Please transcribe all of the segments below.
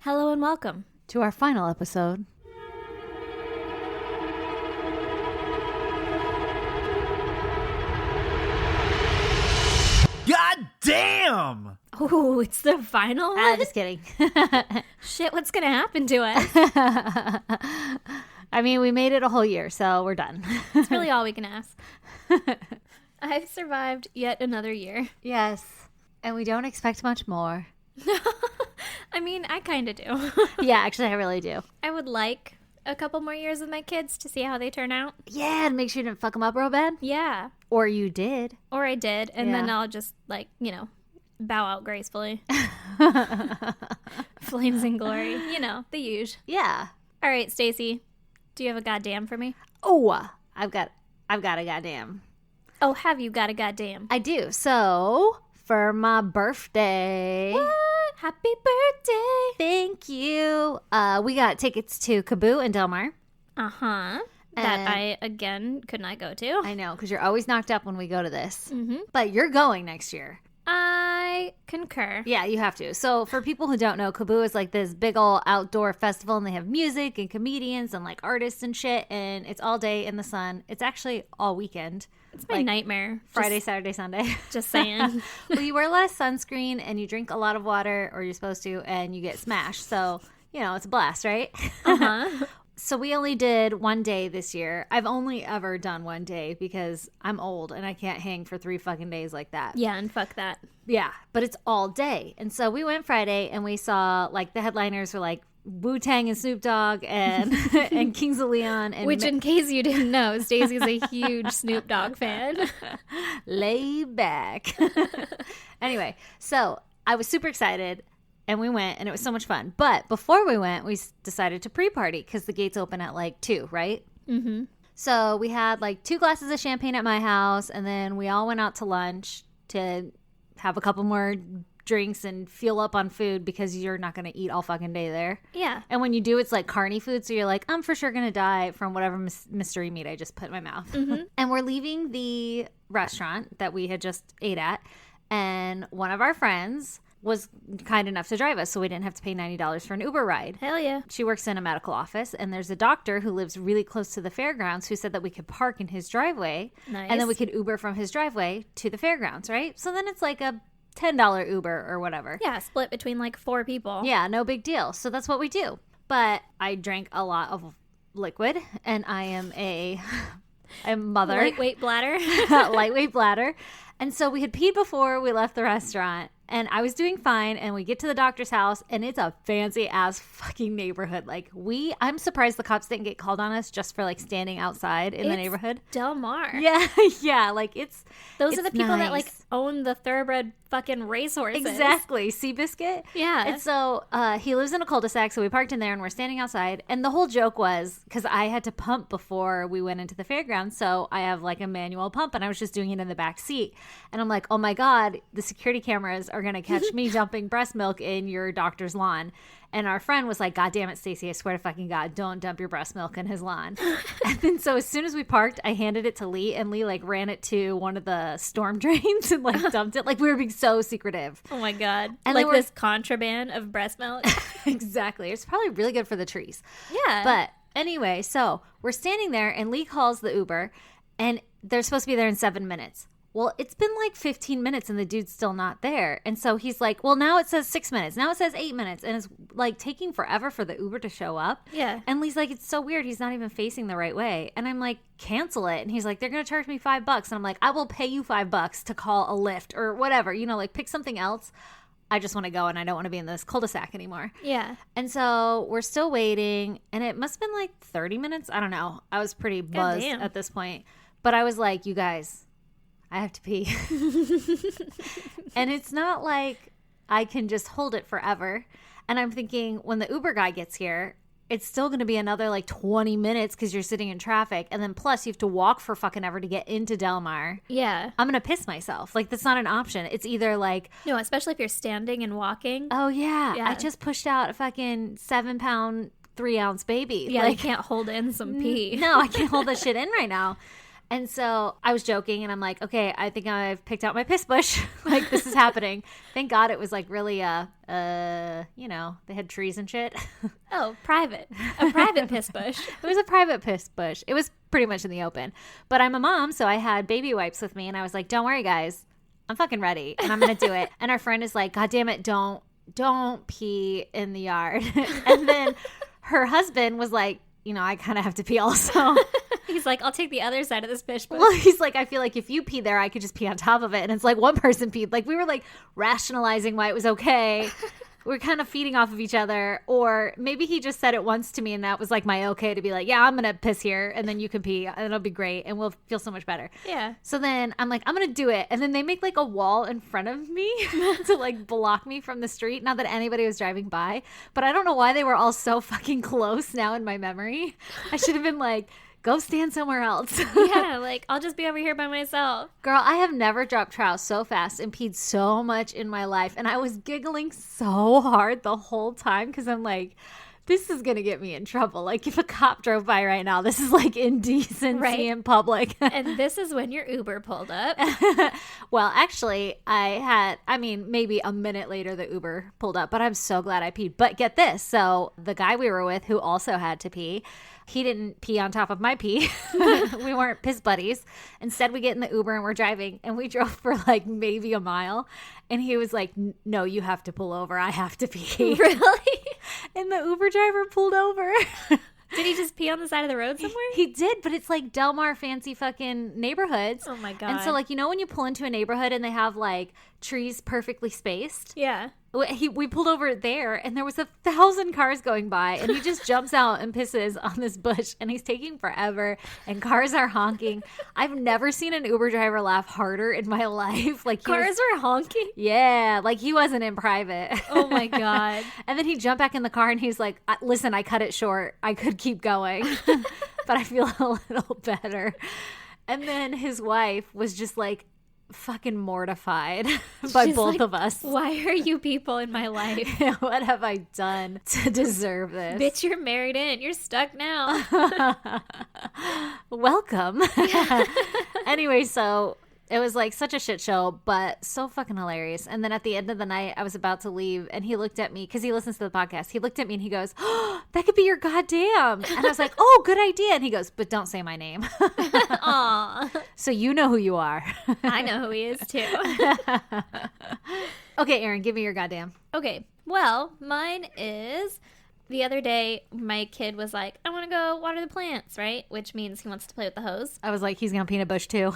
Hello and welcome to our final episode. God damn! Oh, it's the final one? Just kidding. Shit, what's going to happen to us? I mean, we made it a whole year, so we're done. It's really all we can ask. I've survived yet another year. Yes, and we don't expect much more. I mean, I kind of do. Yeah, actually, I really do. I would like a couple more years with my kids to see how they turn out. Yeah, and make sure you didn't fuck them up real bad. Yeah. Or you did. Or I did, and Yeah. then I'll just, bow out gracefully. Flames and glory. The huge. Yeah. All right, Stacy, do you have a goddamn for me? Oh, I've got a goddamn. Oh, have you got a goddamn? I do. So, for my birthday. What? Happy birthday. Thank you. We got tickets to Kaboo and Del Mar. Uh-huh. That I, again, could not go to. I know, because you're always knocked up when we go to this. Mm-hmm. But you're going next year. I concur. Yeah, you have to. So for people who don't know, Kaboo is like this big old outdoor festival, and they have music and comedians and like artists and shit, and it's all day in the sun. It's actually all weekend. It's my nightmare. Friday, Saturday, Sunday. Just saying. Well, you wear less sunscreen and you drink a lot of water, or you're supposed to, and you get smashed. So, it's a blast, right? Uh-huh. So we only did one day this year. I've only ever done one day because I'm old and I can't hang for 3 fucking days like that. Yeah, and fuck that. Yeah, but it's all day. And so we went Friday and we saw like the headliners were like Wu-Tang and Snoop Dogg and and Kings of Leon. And Which, in case you didn't know, Stacey's a huge Snoop Dogg fan. Lay back. Anyway, so I was super excited. And we went, and it was so much fun. But before we went, we decided to pre-party because the gates open at like 2, right? Mm-hmm. So we had like 2 glasses of champagne at my house, and then we all went out to lunch to have a couple more drinks and fuel up on food because you're not going to eat all fucking day there. Yeah. And when you do, it's like carny food, so you're like, I'm for sure going to die from whatever mystery meat I just put in my mouth. Mm-hmm. And we're leaving the restaurant that we had just ate at, and one of our friends was kind enough to drive us, so we didn't have to pay $90 for an Uber ride. Hell yeah. She works in a medical office, and there's a doctor who lives really close to the fairgrounds who said that we could park in his driveway, Nice. and then we could Uber from his driveway to the fairgrounds, right? So then it's like a $10 Uber or whatever. Yeah, split between like 4 people. Yeah, no big deal. So that's what we do. But I drank a lot of liquid, and I am I'm a mother. Lightweight bladder. Lightweight bladder. And so we had peed before we left the restaurant, and I was doing fine, and we get to the doctor's house, and it's a fancy ass fucking neighborhood. Like I'm surprised the cops didn't get called on us just for like standing outside in the neighborhood. Del Mar. Yeah, yeah, like Those are the people that like nice. own the thoroughbred fucking racehorses. Exactly. Seabiscuit. Yeah. And so he lives in a cul-de-sac, so we parked in there and we're standing outside. And the whole joke was, because I had to pump before we went into the fairgrounds, so I have like a manual pump, and I was just doing it in the back seat. And I'm like, oh my God, the security cameras are going to catch me dumping breast milk in your doctor's lawn. And our friend was like, God damn it, Stacey, I swear to fucking God, don't dump your breast milk in his lawn. And then so as soon as we parked, I handed it to Lee, and Lee like ran it to one of the storm drains and like dumped it. Like we were being so secretive. Oh my God. And like this contraband of breast milk. Exactly. It's probably really good for the trees. Yeah. But anyway, so we're standing there, and Lee calls the Uber, and they're supposed to be there in 7 minutes. Well, it's been like 15 minutes and the dude's still not there. And so he's like, well, now it says 6 minutes. Now it says 8 minutes. And it's like taking forever for the Uber to show up. Yeah. And Lee's like, it's so weird. He's not even facing the right way. And I'm like, cancel it. And he's like, they're going to charge me $5. And I'm like, I will pay you $5 to call a Lyft or whatever, like pick something else. I just want to go, and I don't want to be in this cul-de-sac anymore. Yeah. And so we're still waiting, and it must have been like 30 minutes. I don't know. I was pretty buzzed at this point. But I was like, you guys, I have to pee. And it's not like I can just hold it forever. And I'm thinking, when the Uber guy gets here, it's still going to be another like 20 minutes because you're sitting in traffic. And then plus you have to walk for fucking ever to get into Del Mar. Yeah. I'm going to piss myself. Like, that's not an option. It's either like... No, especially if you're standing and walking. Oh, yeah. Yeah. I just pushed out a fucking 7-pound, 3-ounce baby. Yeah, like, you can't hold in some pee. No, I can't hold that shit in right now. And so I was joking and I'm like, okay, I think I've picked out my piss bush. Like, this is happening. Thank God it was like really, you know, they had trees and shit. Oh, private. A private piss bush. It was a private piss bush. It was pretty much in the open. But I'm a mom, so I had baby wipes with me and I was like, don't worry, guys. I'm fucking ready and I'm going to do it. And our friend is like, God damn it, don't pee in the yard. And then her husband was like, you know, I kind of have to pee also. He's like, I'll take the other side of this piss bush. Well, he's like, I feel like if you pee there, I could just pee on top of it. And it's like one person peed. Like we were like rationalizing why it was okay. We're kind of feeding off of each other. Or maybe he just said it once to me and that was like my okay to be like, yeah, I'm going to piss here and then you can pee and it'll be great and we'll feel so much better. Yeah. So then I'm like, I'm going to do it. And then they make like a wall in front of me to like block me from the street. Not that anybody was driving by, but I don't know why they were all so fucking close now in my memory. I should have been like, go stand somewhere else. Yeah, like, I'll just be over here by myself. Girl, I have never dropped trout so fast and peed so much in my life. And I was giggling so hard the whole time because I'm like, this is going to get me in trouble. Like, if a cop drove by right now, this is like indecency in public. And this is when your Uber pulled up. Well, actually, maybe a minute later the Uber pulled up, but I'm so glad I peed. But get this. So the guy we were with who also had to pee, he didn't pee on top of my pee. We weren't piss buddies. Instead, we get in the Uber and we're driving and we drove for like maybe a mile. And he was like, no, you have to pull over. I have to pee. Really? And the Uber driver pulled over. Did he just pee on the side of the road somewhere? He did, but it's like Del Mar fancy fucking neighborhoods. Oh my God. And so like, you know when you pull into a neighborhood and they have like trees perfectly spaced? Yeah. We pulled over there and there was 1,000 cars going by and he just jumps out and pisses on this bush and he's taking forever and cars are honking. I've never seen an Uber driver laugh harder in my life. Like cars were honking? Yeah, like he wasn't in private. Oh my God. And then he jumped back in the car and he's like, listen, I cut it short. I could keep going, but I feel a little better. And then his wife was just like, fucking mortified by She's both like, of us. Why are you people in my life? What have I done to deserve this? Bitch, you're married in. You're stuck now. Welcome. Anyway, so it was like such a shit show, but so fucking hilarious. And then at the end of the night, I was about to leave and he looked at me because he listens to the podcast. He looked at me and he goes, oh, that could be your goddamn. And I was like, oh, good idea. And he goes, but don't say my name. Aw. So you know who you are. I know who he is too. Okay, Erin, give me your goddamn. Okay. Well, mine is the other day, my kid was like, I want to go water the plants, right? Which means he wants to play with the hose. I was like, he's going to pee in a bush too.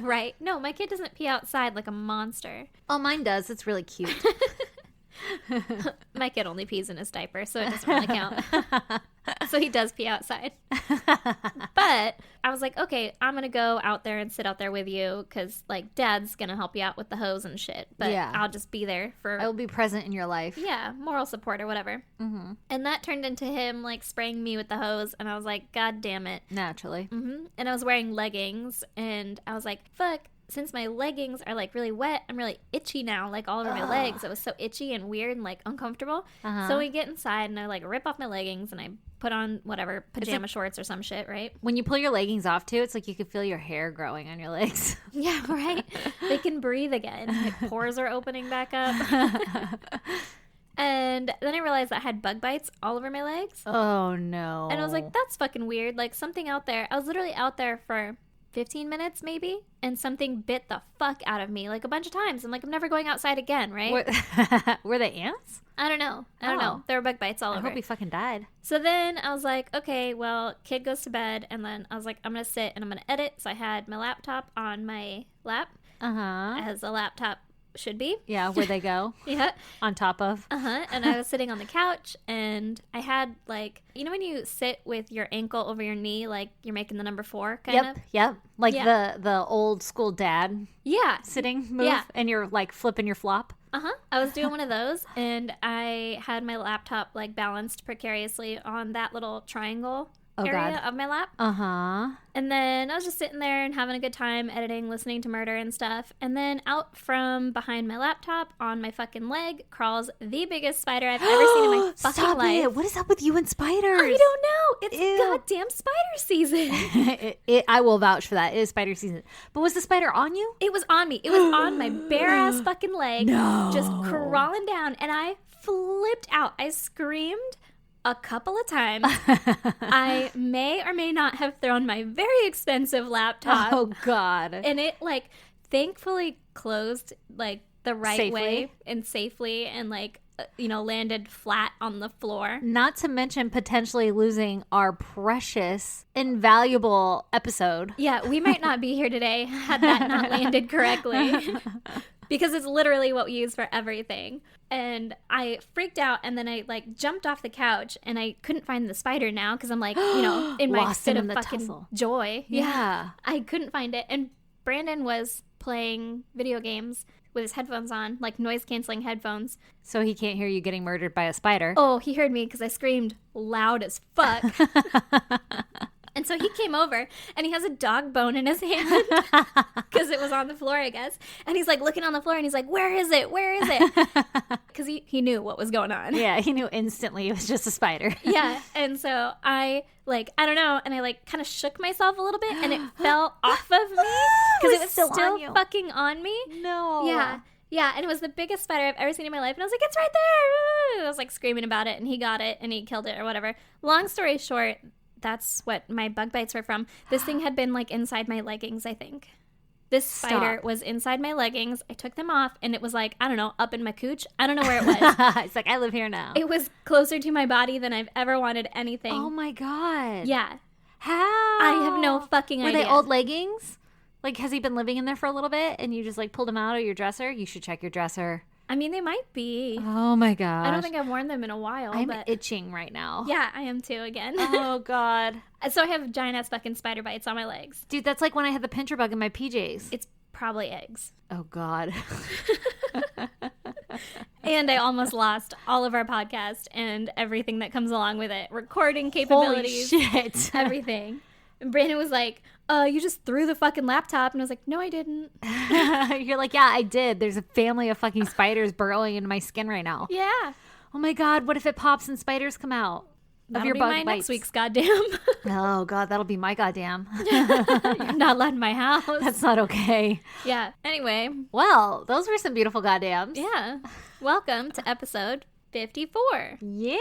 Right. No, my kid doesn't pee outside like a monster. Oh, mine does. It's really cute. My kid only pees in his diaper, so it doesn't really count. So he does pee outside. But I was like, okay, I'm going to go out there and sit out there with you because, like, Dad's going to help you out with the hose and shit. But Yeah. I'll just be there for... I will be present in your life. Yeah, moral support or whatever. Mm-hmm. And that turned into him, like, spraying me with the hose. And I was like, God damn it. Naturally. And I was wearing leggings. And I was like, fuck. Since my leggings are like really wet, I'm really itchy now, like all over my legs. It was so itchy and weird and like uncomfortable. So we get inside and I like rip off my leggings and I put on whatever pajama shorts or some shit, right? When you pull your leggings off too, it's like you can feel your hair growing on your legs. Yeah, right. They can breathe again. Like pores are opening back up. And then I realized that I had bug bites all over my legs. Oh no. And I was like, that's fucking weird. Like something out there. I was literally out there for 15 minutes maybe, and something bit the fuck out of me like a bunch of times. I'm like, I'm never going outside again, right? Were they ants? I don't know. There were bug bites all I over. hope he fucking died. So then I was like, okay, well, kid goes to bed, and then I was like, I'm gonna sit and I'm gonna edit. So I had my laptop on my lap, as a laptop should be. Yeah, where they go. Yeah. On top of. And I was sitting on the couch, and I had like, you know when you sit with your ankle over your knee, like you're making the number 4 kind of? Yep. Like Yeah. the old school dad Yeah. sitting move, Yeah. and you're like flipping your flop. I was doing one of those, and I had my laptop like balanced precariously on that little triangle area of my lap. Uh-huh. And then I was just sitting there and having a good time editing, listening to murder and stuff. And then out from behind my laptop on my fucking leg crawls the biggest spider I've ever seen in my fucking Stop life. it. What is up with you and spiders? I don't know. It's Ew. goddamn spider season. I will vouch for that. It is spider season. But was the spider on you? It was on me. It was on my bare ass fucking leg. No. Just crawling down. And I flipped out. I screamed a couple of times. I may or may not have thrown my very expensive laptop. Oh, God. And it, like, thankfully closed, like, the right way and safely and, like, landed flat on the floor. Not to mention potentially losing our precious, invaluable episode. Yeah, we might not be here today had that not landed correctly. Because it's literally what we use for everything. And I freaked out, and then I, like, jumped off the couch, and I couldn't find the spider now because I'm, like, in my Lost fit him of in the fucking tussle. joy. Yeah. I couldn't find it. And Brandon was playing video games with his headphones on, like noise-canceling headphones. So he can't hear you getting murdered by a spider. Oh, he heard me because I screamed loud as fuck. And so he came over, and he has a dog bone in his hand because it was on the floor, I guess. And he's, like, looking on the floor, and he's like, where is it? Where is it? Because he knew what was going on. Yeah, he knew instantly it was just a spider. Yeah, and so I don't know, and I, like, kind of shook myself a little bit, and it fell off of me because it was still on you. fucking on me. No. Yeah. Yeah, and it was the biggest spider I've ever seen in my life. And I was like, it's right there. I was, like, screaming about it, and he got it, and he killed it or whatever. Long story short, that's what my bug bites were from. This thing had been, like, inside my leggings, I think. This spider was inside my leggings. I took them off, and it was, like, I don't know, up in my cooch. I don't know where it was. It's like, I live here now. It was closer to my body than I've ever wanted anything. Oh, my God. Yeah. How? I have no fucking idea. Were they old leggings? Like, has he been living in there for a little bit, and you just, like, pulled him out of your dresser? You should check your dresser. I mean, they might be. Oh, my God. I don't think I've worn them in a while. I'm but itching right now. yeah, I am too again. Oh, God. So I have giant ass fucking spider bites on my legs. Dude, that's like when I had the pincher bug in my PJs. It's probably eggs. Oh, God. And I almost lost all of our podcast and everything that comes along with it. Recording capabilities. Holy shit. Everything. And Brandon was like, you just threw the fucking laptop. And I was like, no, I didn't. You're like, yeah, I did. There's a family of fucking spiders burrowing into my skin right now. Yeah. Oh, my God. What if it pops and spiders come out? That'll of your be bug my bites. next week's goddamn. Oh, God. That'll be my goddamn. You're not allowed in my house. That's not okay. Yeah. Anyway. Well, those were some beautiful goddams. Yeah. Welcome to episode 54. Yeah.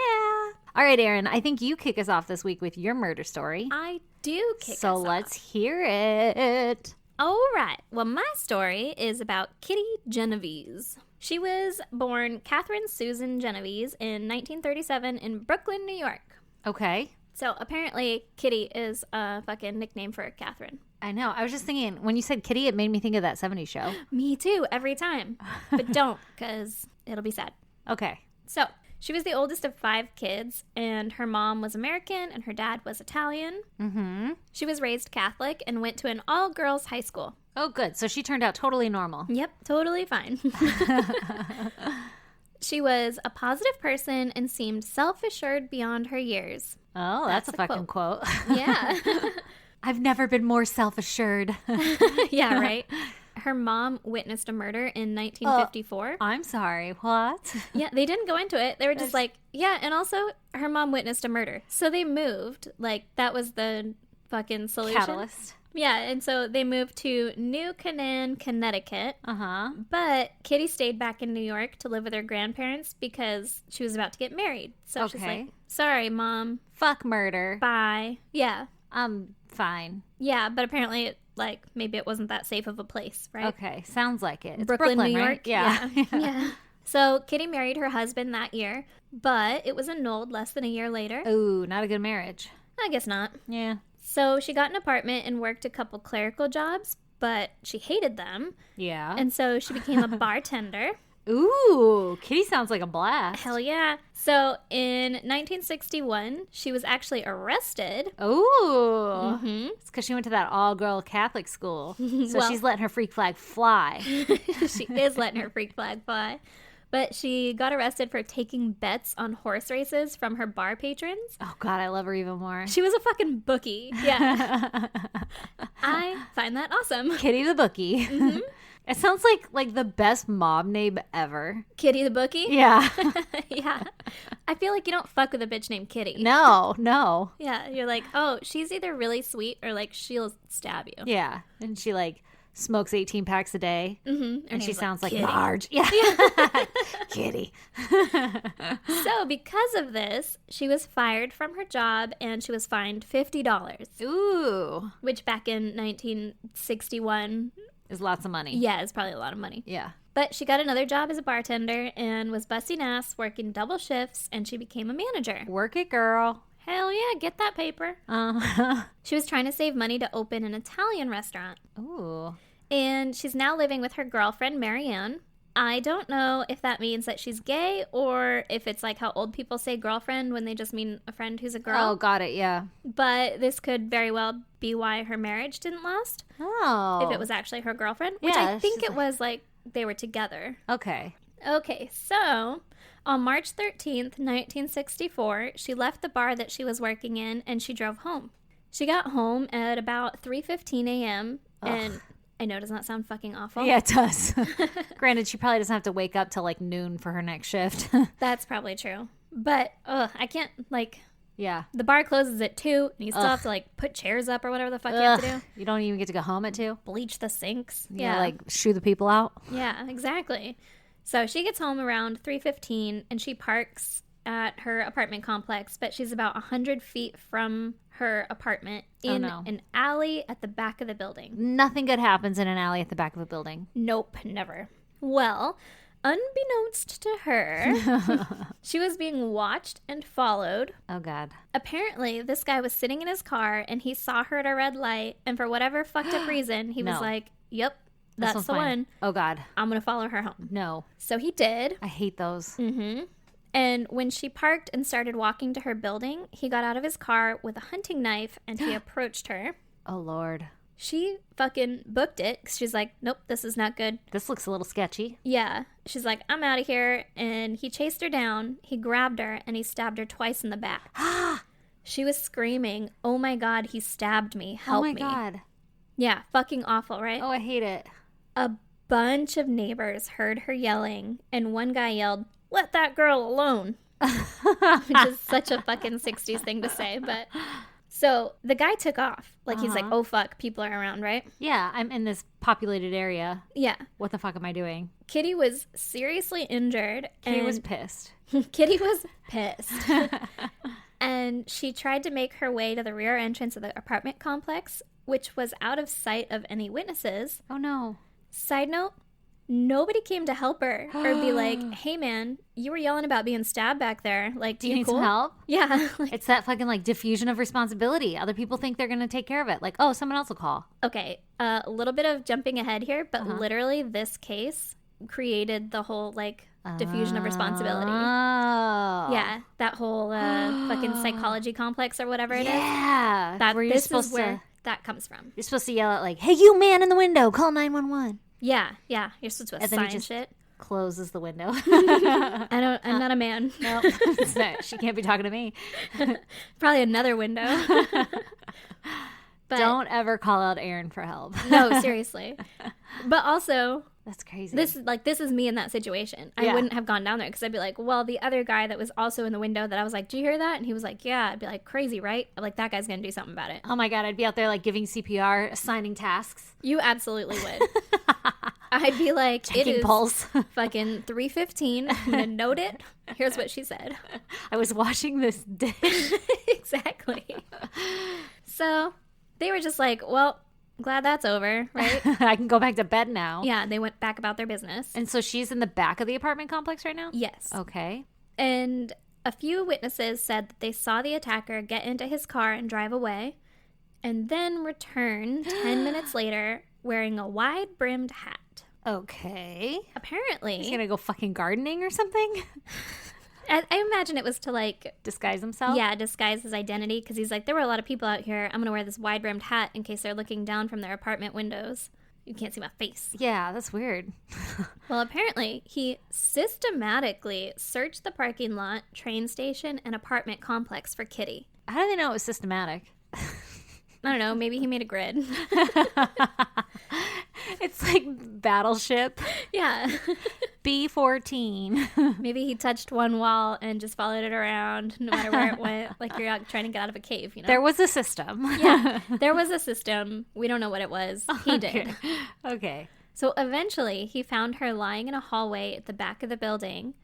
All right, Erin, I think you kick us off this week with your murder story. I do kick So us let's off. hear it. All right. Well, my story is about Kitty Genovese. She was born Catherine Susan Genovese in 1937 in Brooklyn, New York. Okay. So apparently Kitty is a fucking nickname for Catherine. I know. I was just thinking, when you said kitty, it made me think of that 70s show. Me too, every time. But don't, because it'll be sad. Okay. So she was the oldest of 5 kids, and her mom was American and her dad was Italian. Mm-hmm. She was raised Catholic and went to an all-girls high school. Oh, good. So she turned out totally normal. Yep, totally fine. She was a positive person and seemed self-assured beyond her years. Oh, that's a fucking quote. Yeah. I've never been more self-assured. Yeah, right? Her mom witnessed a murder in 1954. I'm sorry. What? Yeah, they didn't go into it. They were just like, yeah, and also her mom witnessed a murder. So they moved. Like, that was the fucking solution. Catalyst. Yeah, and so they moved to New Canaan, Connecticut. Uh-huh. But Kitty stayed back in New York to live with her grandparents because she was about to get married. So she's like, sorry, Mom. Fuck murder. Bye. Yeah. I'm fine. Yeah, but apparently, maybe it wasn't that safe of a place, right? Okay, sounds like it. It's Brooklyn, New York. right? Yeah. Yeah. So Kitty married her husband that year, but it was annulled less than a year later. Ooh, not a good marriage. I guess not. Yeah. So she got an apartment and worked a couple clerical jobs, but she hated them. Yeah. And so she became a bartender. Ooh, Kitty sounds like a blast. Hell yeah. So in 1961, she was actually arrested. Ooh. Mm-hmm. It's because she went to that all-girl Catholic school. So Well- she's letting her freak flag fly. She is letting her freak flag fly. But she got arrested for taking bets on horse races from her bar patrons. Oh, God, I love her even more. She was a fucking bookie. Yeah. I find that awesome. Kitty the Bookie. Mm-hmm. It sounds like the best mob name ever. Kitty the Bookie? Yeah. Yeah. I feel like you don't fuck with a bitch named Kitty. No. Yeah. You're like, oh, she's either really sweet or like she'll stab you. Yeah. And she like smokes 18 packs a day. Mm-hmm. And she sounds like Kitty. Marge. Yeah. Kitty. So because of this, she was fired from her job and she was fined $50. Ooh. Which back in 1961... is lots of money. Yeah, it's probably a lot of money. Yeah. But she got another job as a bartender and was busting ass, working double shifts, and she became a manager. Work it, girl. Hell yeah, get that paper. She was trying to save money to open an Italian restaurant. Ooh. And she's now living with her girlfriend, Marianne. I don't know if that means that she's gay or if it's like how old people say girlfriend when they just mean a friend who's a girl. Oh, got it, yeah. But this could very well be why her marriage didn't last. Oh. If it was actually her girlfriend. Which Yeah, I think she's it was like they were together. Okay. Okay, so on March 13th, 1964, she left the bar that she was working in and she drove home. She got home at about 3:15 a.m. and I know, does not sound fucking awful. Yeah, it does. Granted, she probably doesn't have to wake up till like noon for her next shift. That's probably true. But, I can't, like, Yeah. the bar closes at 2 and you still have to, like, put chairs up or whatever the fuck you have to do. You don't even get to go home at 2? Bleach the sinks. Yeah. Like shoo the people out? Yeah, exactly. So she gets home around 3:15 and she parks at her apartment complex, but she's about 100 feet from her apartment in an alley at the back of the building. Nothing good happens in an alley at the back of a building. Nope, never. Well, unbeknownst to her, she was being watched and followed. Oh, God. Apparently, this guy was sitting in his car and he saw her at a red light, and for whatever fucked up reason, he was like, yep, that's one's the mine. one. Oh, God. I'm going to follow her home. No. So he did. I hate those. Mm-hmm. And when she parked and started walking to her building, he got out of his car with a hunting knife and he approached her. Oh, Lord. She fucking booked it 'cause she's like, nope, this is not good. This looks a little sketchy. Yeah. She's like, I'm out of here. And he chased her down. He grabbed her and he stabbed her twice in the back. She was screaming, oh my God, he stabbed me. Help me. Oh, my God. Yeah, fucking awful, right? Oh, I hate it. A bunch of neighbors heard her yelling, and one guy yelled, let that girl alone. Which is such a fucking 60s thing to say, but... So the guy took off. Like, he's like, oh, fuck, people are around, right? Yeah, I'm in this populated area. Yeah. What the fuck am I doing? Kitty was seriously injured. Kitty was pissed. Kitty was pissed. And she tried to make her way to the rear entrance of the apartment complex, which was out of sight of any witnesses. Oh, no. Side note, nobody came to help her or be like, hey, man, you were yelling about being stabbed back there. Like, Do you need some help? Yeah. It's that fucking, like, diffusion of responsibility. Other people think they're going to take care of it. Like, oh, someone else will call. Okay, a little bit of jumping ahead here, but literally this case created the whole, like, diffusion of responsibility. Oh. Yeah, that whole fucking psychology complex or whatever it is. Yeah. That, where you're this supposed is where to, that comes from. you're supposed to yell out, like, hey, you man in the window, call 911. Yeah, you're supposed to And then he assign just shit. closes the window. I'm not a man. No, she can't be talking to me. Probably another window. But Don't ever call out Aaron for help. no, seriously. But also, That's crazy. this is me in that situation. I Yeah. wouldn't have gone down there because I'd be like, well, the other guy that was also in the window that I was like, do you hear that? And he was like, yeah. I'd be like, crazy, right? I'm like, that guy's gonna do something about it. Oh my God, I'd be out there like giving CPR, assigning tasks, You absolutely would. I'd be like, it taking is pulse. fucking 3:15. I'm gonna note it. Here's what she said. I was washing this dish. Exactly. So they were just like, well, glad that's over, right? I can go back to bed now. Yeah, they went back about their business. And so she's in the back of the apartment complex right now? Yes. Okay. And a few witnesses said that they saw the attacker get into his car and drive away, and then return 10 minutes later wearing a wide-brimmed hat. Okay. Apparently, He's gonna go fucking gardening or something? I imagine it was to, like, Disguise himself? yeah, disguise his identity, because he's like, there were a lot of people out here. I'm going to wear this wide-brimmed hat in case they're looking down from their apartment windows. You can't see my face. Yeah, that's weird. Well, apparently, he systematically searched the parking lot, train station, and apartment complex for Kitty. How do they know it was systematic? I don't know. Maybe he made a grid. It's like Battleship. Yeah. B14. Maybe he touched one wall and just followed it around no matter where it went. Like you're out trying to get out of a cave, you know? There was a system. Yeah. There was a system. We don't know what it was. He did. Okay. So eventually, he found her lying in a hallway at the back of the building.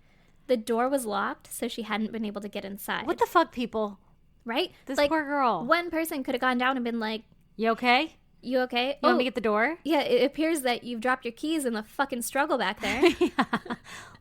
The door was locked, so she hadn't been able to get inside. What the fuck, people? Right? This like, poor girl. One person could have gone down and been like, You okay? you okay? You want me to get the door? Yeah, it appears that you've dropped your keys in the fucking struggle back there. Yeah.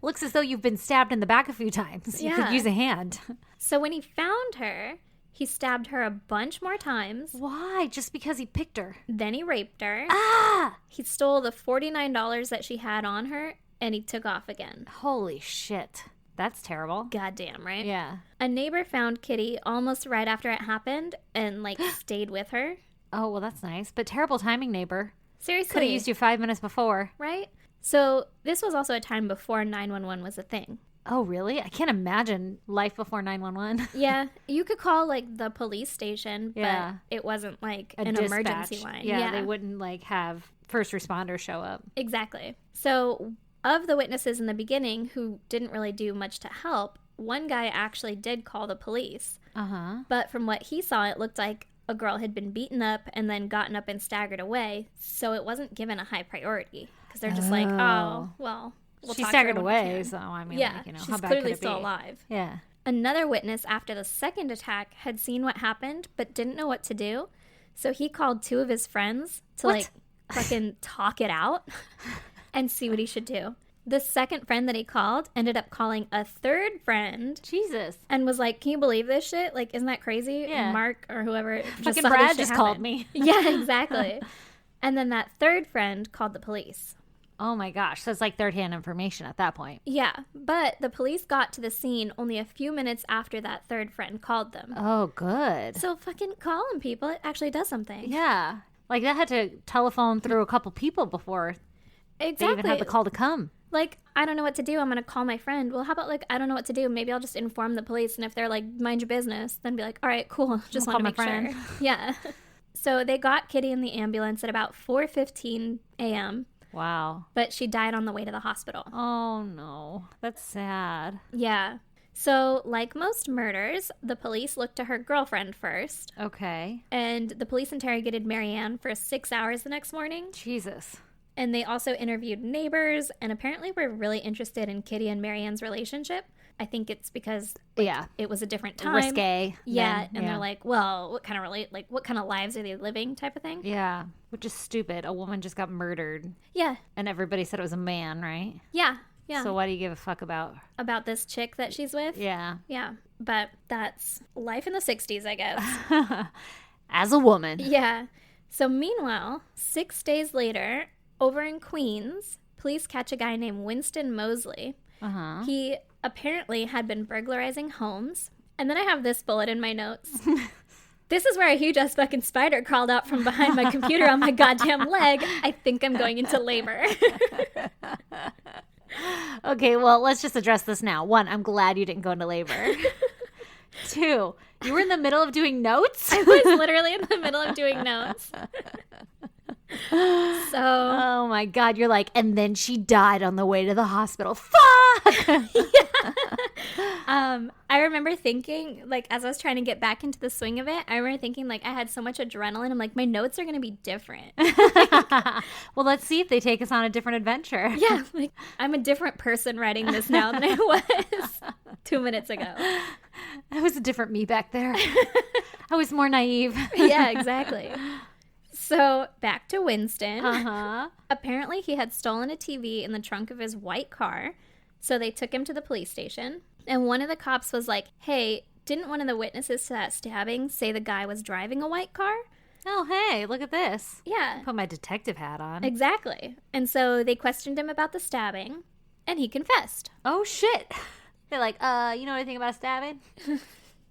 Looks as though you've been stabbed in the back a few times. You Yeah. could use a hand. So when he found her, he stabbed her a bunch more times. Why? Just because he picked her. Then he raped her. Ah! He stole the $49 that she had on her, and he took off again. Holy shit. That's terrible. Goddamn, right? Yeah. A neighbor found Kitty almost right after it happened and, stayed with her. Oh, well, that's nice. But terrible timing, neighbor. Seriously. Could have used you 5 minutes before. Right? So this was also a time before 911 was a thing. Oh, really? I can't imagine life before 911. Yeah. You could call, the police station, but Yeah. it wasn't, A an dispatch. emergency line. Yeah, they wouldn't, have first responders show up. Exactly. So, of the witnesses in the beginning who didn't really do much to help, one guy actually did call the police. Uh-huh. But from what he saw, it looked like a girl had been beaten up and then gotten up and staggered away. So it wasn't given a high priority. Because they're just like, oh, well, we'll She talk to her staggered when we away, can. so, I mean, Yeah, how she's bad clearly could it still be? alive. Yeah. Another witness after the second attack had seen what happened but didn't know what to do. So he called two of his friends to, fucking talk it out and see what he should do. The second friend that he called ended up calling a third friend Jesus. and was like, can you believe this shit? Isn't that crazy? Yeah. Mark or whoever just Fucking saw this Brad shit just happen. called me. Yeah, exactly. And then that third friend called the police. Oh my gosh. So it's like third-hand information at that point. Yeah, but the police got to the scene only a few minutes after that third friend called them. Oh, good. So fucking call them, people. It actually does something. Yeah. Like that had to telephone through a couple people before Exactly. they even had the call to come. I don't know what to do. I'm going to call my friend. Well, how about, I don't know what to do. Maybe I'll just inform the police. And if they're like, mind your business, then be like, all right, cool. Just I'll want to call make my sure. friend. Yeah. So they got Kitty in the ambulance at about 4:15 a.m., Wow. but she died on the way to the hospital. Oh, no. That's sad. Yeah. So, like most murders, the police looked to her girlfriend first. Okay. And the police interrogated Marianne for 6 hours the next morning. Jesus. And they also interviewed neighbors and apparently were really interested in Kitty and Marianne's relationship. I think it's because Yeah. it was a different time. Risque. Yeah, then, and they're like, well, what kind of lives are they living type of thing? Yeah. Which is stupid. A woman just got murdered Yeah. and everybody said it was a man, right? Yeah. Yeah. So why do you give a fuck about? About this chick that she's with? Yeah. Yeah. But that's life in the 60s, I guess. As a woman. Yeah. So meanwhile, 6 days later, over in Queens, police catch a guy named Winston Mosley. Uh-huh. He apparently had been burglarizing homes. And then I have this bullet in my notes. This is where a huge ass fucking spider crawled out from behind my computer on my goddamn leg. I think I'm going into labor. Okay, well, let's just address this now. 1, I'm glad you didn't go into labor. 2, you were in the middle of doing notes? I was literally in the middle of doing notes. So, Oh my God, you're like, and then she died on the way to the hospital. Fuck! I remember thinking, as I was trying to get back into the swing of it, I remember thinking, I had so much adrenaline. I'm like, my notes are going to be different. Well, let's see if they take us on a different adventure. Yeah, I'm a different person writing this now than I was 2 minutes ago. I was a different me back there. I was more naive. Yeah, exactly. So, back to Winston. Uh-huh. Apparently, he had stolen a TV in the trunk of his white car, so they took him to the police station. And one of the cops was like, hey, didn't one of the witnesses to that stabbing say the guy was driving a white car? Oh, hey, look at this. Yeah, Put my detective hat on. exactly. And so they questioned him about the stabbing, and he confessed. Oh, shit. They're like, you know anything about stabbing?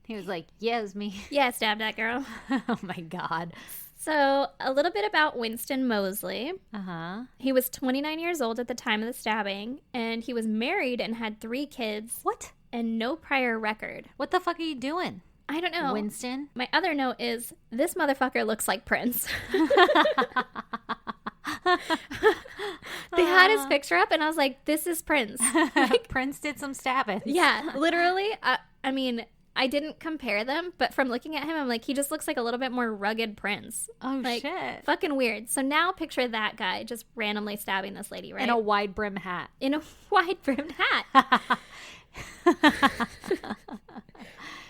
He was like, yeah, it was me. Yeah, I stabbed that girl. Oh, my God. So, a little bit about Winston Mosley. Uh-huh. He was 29 years old at the time of the stabbing, and he was married and had 3 kids. What? And no prior record. What the fuck are you doing? I don't know. Winston? My other note is, this motherfucker looks like Prince. They had his picture up, and I was like, this is Prince. Like, Prince did some stabbing. yeah, literally. I mean, I didn't compare them, but from looking at him, I'm like, he just looks like a little bit more rugged Prince. Oh, like, shit. Fucking weird. So now picture that guy just randomly stabbing this lady, right? In a wide brim hat. In a wide-brimmed hat.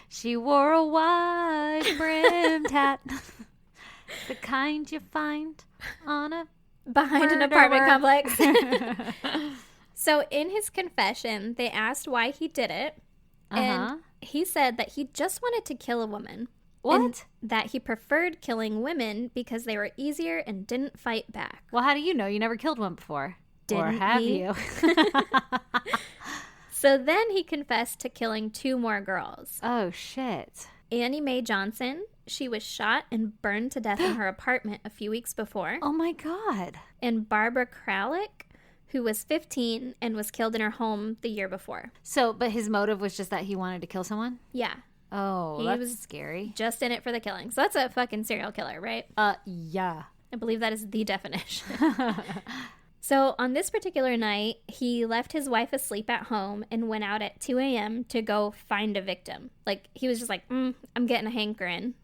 She wore a wide brimmed hat. The kind you find on a Behind an murderer. apartment complex. So in his confession, they asked why he did it. And he said that he just wanted to kill a woman. What? And that he preferred killing women because they were easier and didn't fight back. Well, how do you know? You never killed one before. Or Didn't have he? you? So then he confessed to killing 2 more girls. Oh, shit. Annie Mae Johnson, she was shot and burned to death in her apartment a few weeks before. Oh, my God. And Barbara Kralik, who was 15 and was killed in her home the year before. So, but his motive was just that he wanted to kill someone? Yeah, Oh, He that's was- scary. just in it for the killing. So that's a fucking serial killer, right? Yeah. I believe that is the definition. So on this particular night, he left his wife asleep at home and went out at 2 a.m. to go find a victim. Like, he was just like, I'm getting a hankering.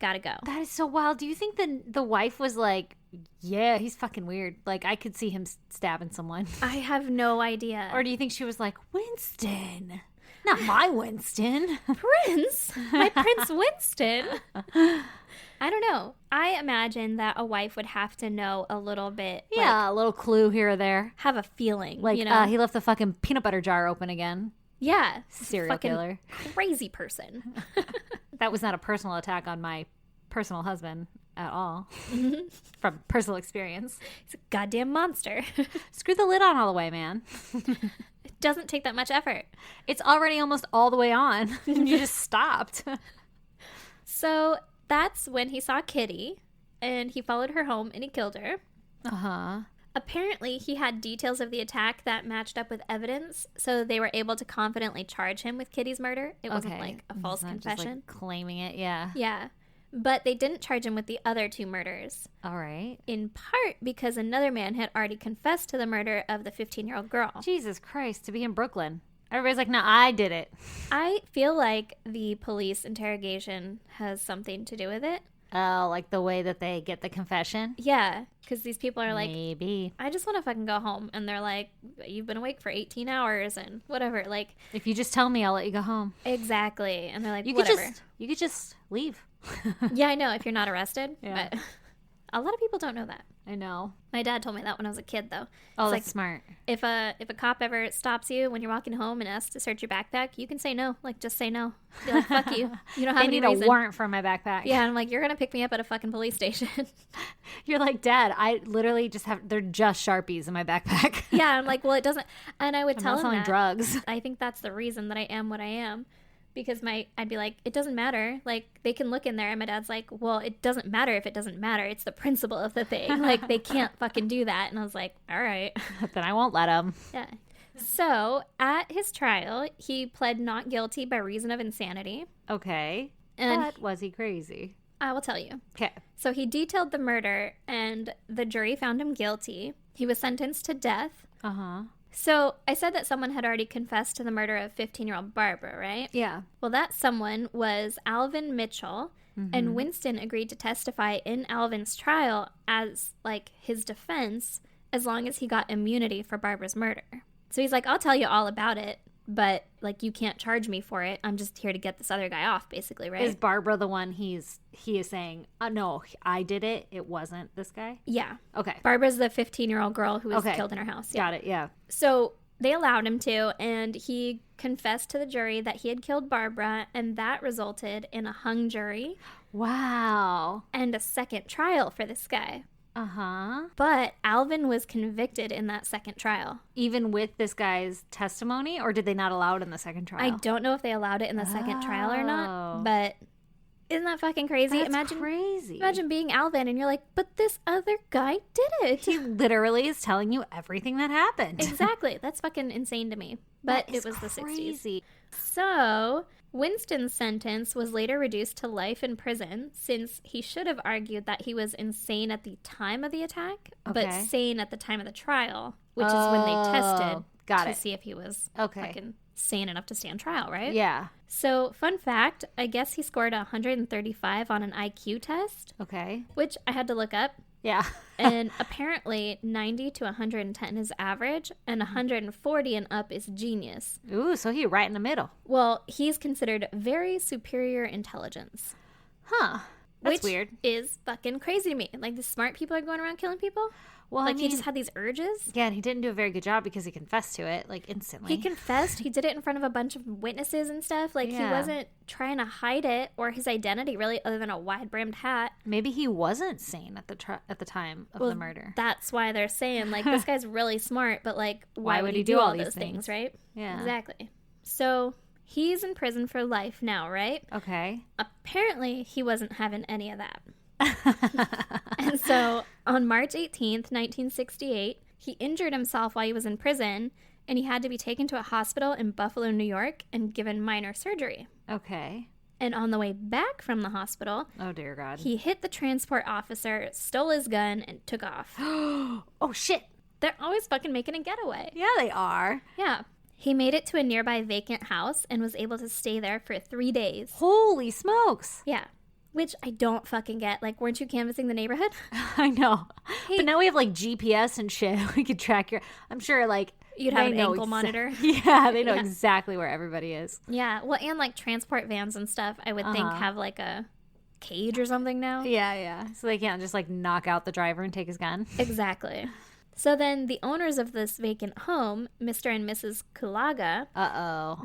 Gotta go. That is so wild. Do you think the wife was like, yeah, he's fucking weird. Like, I could see him stabbing someone. I have no idea. Or do you think she was like, Winston? Not my Winston. Prince? My Prince Winston? I don't know. I imagine that a wife would have to know a little bit. Yeah, a little clue here or there. Have a feeling. Like, you know? he left the fucking peanut butter jar open again. Yeah. Serial Fucking killer. Crazy person. That was not a personal attack on my personal husband at all. From personal experience. He's a goddamn monster. Screw the lid on all the way, man. It doesn't take that much effort. It's already almost all the way on. You just stopped. So that's when he saw Kitty, and he followed her home and he killed her. Uh-huh. Apparently, he had details of the attack that matched up with evidence, so they were able to confidently charge him with Kitty's murder. It wasn't like a false It's not confession. Just, like, claiming it, yeah. Yeah. But they didn't charge him with the other 2 murders, All right. in part because another man had already confessed to the murder of the 15-year-old girl. Jesus Christ, to be in Brooklyn. Everybody's like, no, I did it. I feel like the police interrogation has something to do with it. Oh, like the way that they get the confession? Yeah, because these people are like, Maybe. I just want to fucking go home. And they're like, you've been awake for 18 hours and whatever. Like, If you just tell me, I'll let you go home. exactly. And they're like, You whatever. could just leave. Yeah, I know, if you're not arrested. Yeah. But a lot of people don't know that. I know. My dad told me that when I was a kid, though. Oh, It's that's like, smart. if a cop ever stops you when you're walking home and asks to search your backpack, you can say no. Like, just say no. Be like, fuck you. You don't have I any need reason. a warrant for my backpack. Yeah, and I'm like, you're going to pick me up at a fucking police station. You're like, Dad, I literally just have, they're just Sharpies in my backpack. Yeah, I'm like, well, it doesn't. And I would I'm tell not him selling that. drugs. I think that's the reason that I am what I am. Because I'd be like, it doesn't matter. Like, they can look in there. And my dad's like, well, it doesn't matter if it doesn't matter. It's the principle of the thing. Like, they can't fucking do that. And I was like, all right. Then I won't let him. Yeah. So, at his trial, he pled not guilty by reason of insanity. Okay. And But was he crazy? I will tell you. Okay. So, he detailed the murder, and the jury found him guilty. He was sentenced to death. Uh-huh. So, I said that someone had already confessed to the murder of 15-year-old Barbara, right? Yeah. Well, that someone was Alvin Mitchell, and Winston agreed to testify in Alvin's trial as, like, his defense as long as he got immunity for Barbara's murder. So he's like, I'll tell you all about it, but, like, you can't charge me for it. I'm just here to get this other guy off, basically, right? Is Barbara the one he is saying, no, I did it. It wasn't this guy? Yeah. Okay. Barbara's the 15-year-old girl who was Okay. killed in her house. Yeah. Got it. Yeah. So they allowed him to, and he confessed to the jury that he had killed Barbara, and that resulted in a hung jury Wow. and a second trial for this guy. Uh-huh. But Alvin was convicted in that second trial. Even with this guy's testimony, or did they not allow it in the second trial? I don't know if they allowed it in the second trial or Oh. not, but Isn't that fucking crazy? That's crazy. Imagine being Alvin and you're like, but this other guy did it. He literally is telling you everything that happened. Exactly. That's fucking insane to me. But it was the 60s. Crazy. So, Winston's sentence was later reduced to life in prison since he should have argued that he was insane at the time of the attack, but sane at the time of the trial, which is when they tested to see if he was fucking sane enough to stand trial, right? Yeah. So, fun fact, I guess he scored 135 on an IQ test. Okay. Which I had to look up. Yeah. And apparently 90 to 110 is average and 140 and up is genius. Ooh, so he's right in the middle. Well, he's considered very superior intelligence. Huh. That's which weird. Is fucking crazy to me. Like, the smart people are going around killing people? Well, like, he just had these urges? Yeah, and he didn't do a very good job because he confessed to it, like, instantly. He confessed. He did it in front of a bunch of witnesses and stuff. Like, he wasn't trying to hide it or his identity, really, other than a wide-brimmed hat. Maybe he wasn't sane at the time of the murder. That's why they're saying, like, this guy's really smart, but, like, why would he do all those things, right? Yeah. Exactly. So, he's in prison for life now, right? Okay. Apparently, he wasn't having any of that. And so on March 18th, 1968, he injured himself while he was in prison and he had to be taken to a hospital in Buffalo, New York and given minor surgery. Okay. And on the way back from the hospital, oh dear God, he hit the transport officer, stole his gun, and took off. Oh shit. They're always fucking making a getaway. Yeah, they are. Yeah. He made it to a nearby vacant house and was able to stay there for 3 days. Holy smokes. Yeah. Which I don't fucking get. Like, weren't you canvassing the neighborhood? I know. Hey, but now we have, like, GPS and shit. We could track your... I'm sure, like... You'd have an ankle monitor. Yeah, they know exactly where everybody is. Yeah. Well, and, like, transport vans and stuff, I would think have, like, a cage or something now. Yeah, yeah. So they can't just, like, knock out the driver and take his gun. Exactly. So then the owners of this vacant home, Mr. and Mrs. Kulaga...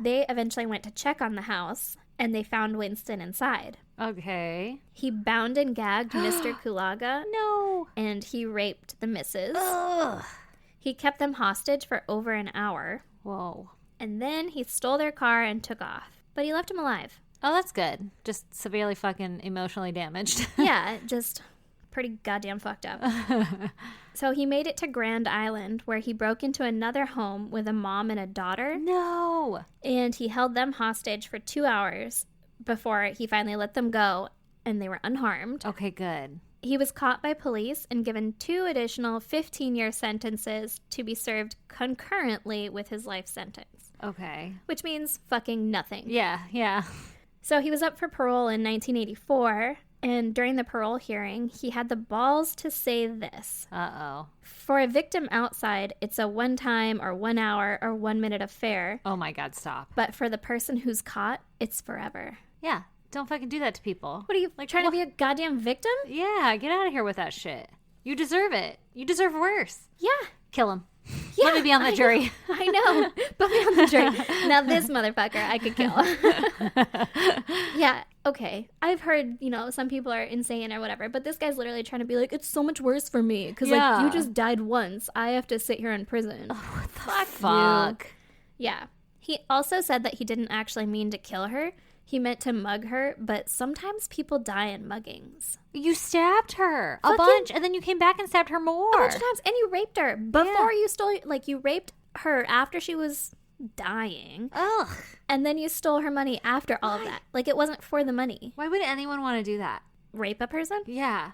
they eventually went to check on the house, and they found Winston inside. Okay. He bound and gagged Mr. Kulaga. No. And he raped the missus. Ugh. He kept them hostage for over an hour. Whoa. And then he stole their car and took off. But he left him alive. Oh, that's good. Just severely fucking emotionally damaged. Yeah, just pretty goddamn fucked up. So he made it to Grand Island, where he broke into another home with a mom and a daughter. No. And he held them hostage for 2 hours before he finally let them go, and they were unharmed. Okay, good. He was caught by police and given 2 additional 15-year sentences to be served concurrently with his life sentence. Okay. Which means fucking nothing. Yeah, yeah. So he was up for parole in 1984, and during the parole hearing, he had the balls to say this. Uh-oh. For a victim outside, it's a 1 time or 1 hour or 1 minute affair. Oh my God, stop. But for the person who's caught, it's forever. Yeah, don't fucking do that to people. What are you, like, trying to be a goddamn victim? Yeah, get out of here with that shit. You deserve it. You deserve worse. Yeah. Kill him. Yeah, let me be on the jury. I know. Put me on the jury. Now this motherfucker I could kill. Yeah, okay. I've heard, some people are insane or whatever, but this guy's literally trying to be like, it's so much worse for me because, like, you just died once. I have to sit here in prison. Oh, what the fuck? Yeah. He also said that he didn't actually mean to kill her. He meant to mug her, but sometimes people die in muggings. You stabbed her a bunch, and then you came back and stabbed her more. A bunch of times, and you raped her before you stole, like, you raped her after she was dying. Ugh. And then you stole her money after all of that. Like, it wasn't for the money. Why would anyone want to do that? Rape a person? Yeah.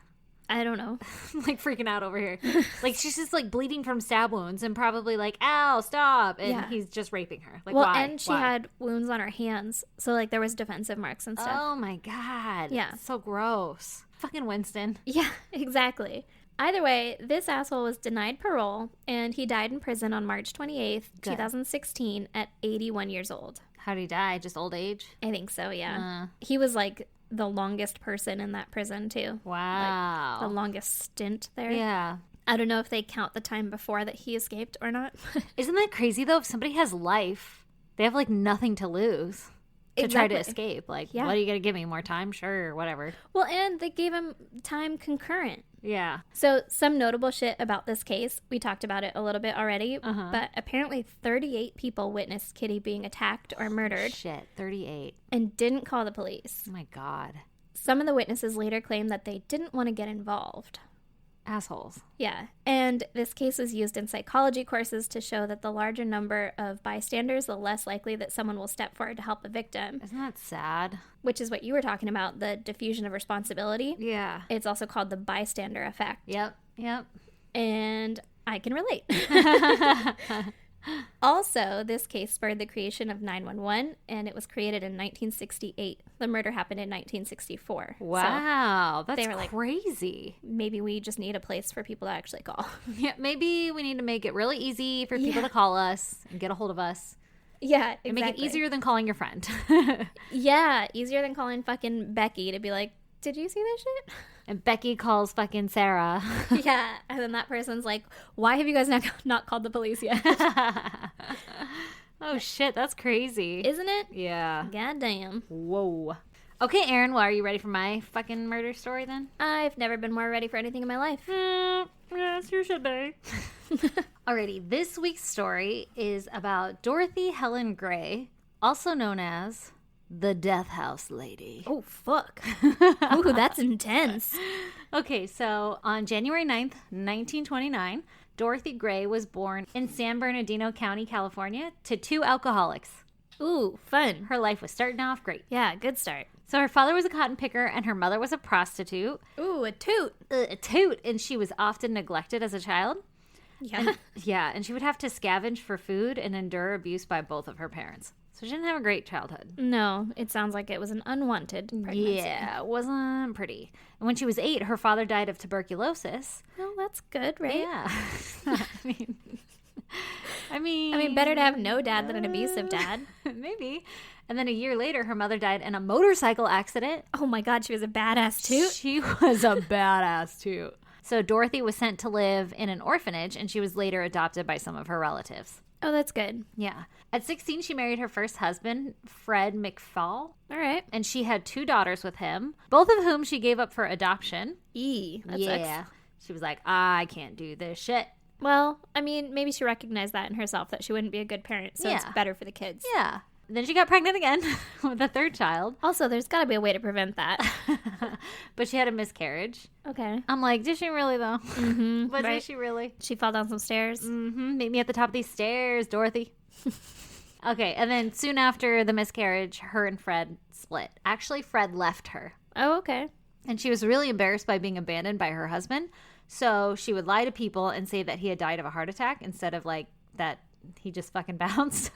I don't know. I'm, like, freaking out over here. Like, she's just, like, bleeding from stab wounds and probably like, ow, stop. And he's just raping her. Like, why? And she had wounds on her hands. So, like, there was defensive marks and stuff. Oh, my God. Yeah. So gross. Fucking Winston. Yeah, exactly. Either way, this asshole was denied parole, and he died in prison on March 28th, 2016, at 81 years old. How'd he die? Just old age? I think so, yeah. He was, like, the longest person in that prison, too. Wow. Like, the longest stint there. Yeah. I don't know if they count the time before that he escaped or not. Isn't that crazy, though? If somebody has life, they have, like, nothing to lose. To try to escape. Like, what are you going to give me? More time? Sure, whatever. Well, and they gave him time concurrent. Yeah. So, some notable shit about this case. We talked about it a little bit already. But apparently 38 people witnessed Kitty being attacked or murdered. Shit, 38. And didn't call the police. Oh, my God. Some of the witnesses later claimed that they didn't want to get involved. Assholes. Yeah, and this case was used in psychology courses to show that the larger number of bystanders, the less likely that someone will step forward to help a victim. Isn't that sad? Which is what you were talking about, the diffusion of responsibility. Yeah. It's also called the bystander effect. Yep. And I can relate. Also, this case spurred the creation of 911, and it was created in 1968. The murder happened in 1964. Wow, So that's they were like, crazy. maybe we just need a place for people to actually call. Yeah, maybe we need to make it really easy for people to call us and get a hold of us. Yeah, exactly. And make it easier than calling your friend. Yeah, easier than calling fucking Becky to be like, did you see this shit? And Becky calls fucking Sarah. Yeah, and then that person's like, why have you guys not called the police yet? Oh shit, that's crazy. Isn't it? Yeah. Goddamn. Whoa. Okay, Erin, well, are you ready for my fucking murder story then? I've never been more ready for anything in my life. Yes, you should be. Alrighty, this week's story is about Dorothy Helen Gray, also known as the Death House Lady. Oh, fuck. Ooh, that's intense. Okay, so on January 9th, 1929, Dorothy Gray was born in San Bernardino County, California, to two alcoholics. Ooh, fun. Her life was starting off great. Yeah, good start. So her father was a cotton picker and her mother was a prostitute. Ooh, a toot. A toot, and she was often neglected as a child. Yeah. And she would have to scavenge for food and endure abuse by both of her parents. So she didn't have a great childhood. No, it sounds like it was an unwanted pregnancy. Yeah, it wasn't pretty. And when she was 8, her father died of tuberculosis. Well, that's good, right? Yeah. I mean, better to have no dad than an abusive dad. Maybe. And then a year later, her mother died in a motorcycle accident. Oh my God, she was a badass toot. She was a badass toot. So Dorothy was sent to live in an orphanage, and she was later adopted by some of her relatives. Oh, that's good. Yeah. At 16, she married her first husband, Fred McFall, All right. and she had 2 daughters with him, both of whom she gave up for adoption. That Yeah. sucks. She was like, I can't do this shit. Well, I mean, maybe she recognized that in herself, that she wouldn't be a good parent, so it's Yeah. better for the kids. Yeah. Then she got pregnant again with a 3rd child, Also, there's got to be a way to prevent that. but she had a miscarriage. Okay. I'm like, did she really though? Mm-hmm. But right. did she really? She fell down some stairs. Mm-hmm. Meet me at the top of these stairs, Dorothy. Okay, and then soon after the miscarriage, her and Fred split. Actually, Fred left her. Oh, okay. And she was really embarrassed by being abandoned by her husband. So she would lie to people and say that he had died of a heart attack instead of like that he just fucking bounced.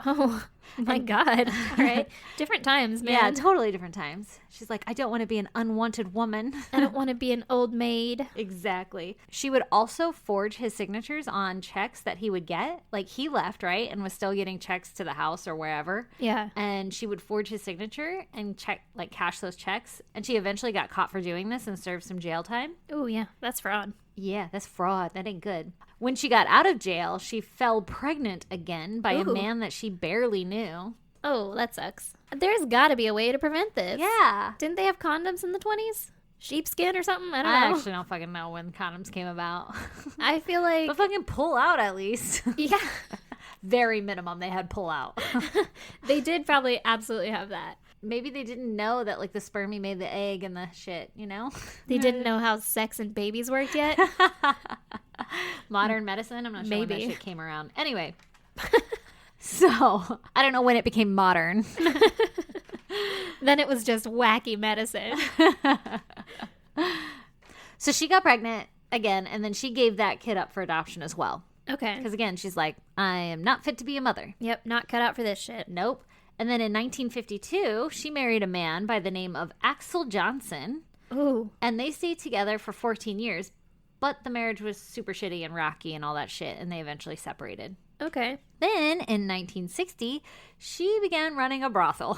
Oh, my God. All right. Different times, man. Yeah, totally different times. She's like, I don't want to be an unwanted woman. I don't want to be an old maid. Exactly. She would also forge his signatures on checks that he would get. Like he left, right? And was still getting checks to the house or wherever. Yeah. And she would forge his signature and cash those checks. And she eventually got caught for doing this and served some jail time. Oh, yeah. That's fraud. Yeah, that's fraud. That ain't good. When she got out of jail, she fell pregnant again by a Ooh. man that she barely knew. Oh, that sucks. There's got to be a way to prevent this. Yeah. Didn't they have condoms in the 20s? Sheepskin or something? I don't I know. actually don't fucking know when condoms came about. I feel like... But fucking pull out at least. Yeah. Very minimum they had pull out. They did probably absolutely have that. Maybe they didn't know that like the spermie made the egg and the shit, you know? They didn't know how sex and babies worked yet. Modern medicine, I'm not sure when Maybe. that shit came around. Anyway. So, I don't know when it became modern. Then it was just wacky medicine. So she got pregnant again, and then she gave that kid up for adoption as well. Okay. Because again, she's like, I am not fit to be a mother. Yep, not cut out for this shit. Nope. And then in 1952, she married a man by the name of Axel Johnson, Ooh. and they stayed together for 14 years. But the marriage was super shitty and rocky and all that shit, and they eventually separated. Okay. Then, in 1960, she began running a brothel.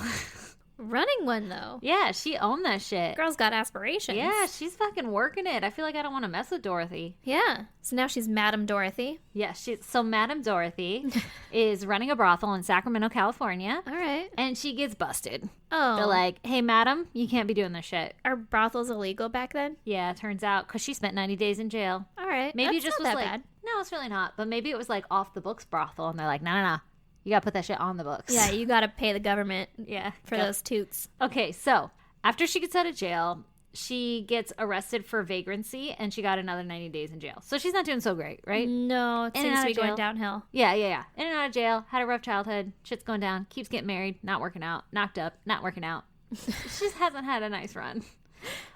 Running one, though. Yeah, she owned that shit. Girl's got aspirations. Yeah, she's fucking working it. I feel like I don't want to mess with Dorothy. Yeah. So now she's Madam Dorothy. Yeah, so Madam Dorothy is running a brothel in Sacramento, California, All right. and she gets busted. Oh. They're like, hey, madam, you can't be doing this shit. Are brothels illegal back then? Yeah, turns out, because she spent 90 days in jail. All right. Maybe That's it just not was that like, bad. no, it's really not. But maybe it was like off the books brothel, and they're like, no. You got to put that shit on the books. Yeah, you got to pay the government Yeah. for those toots. Okay, so After she gets out of jail, she gets arrested for vagrancy, and she got another 90 days in jail. So she's not doing so great, right? No, it In and seems out to be of jail. going downhill. Yeah. In and out of jail, had a rough childhood, shit's going down, keeps getting married, not working out, knocked up, not working out. She just hasn't had a nice run.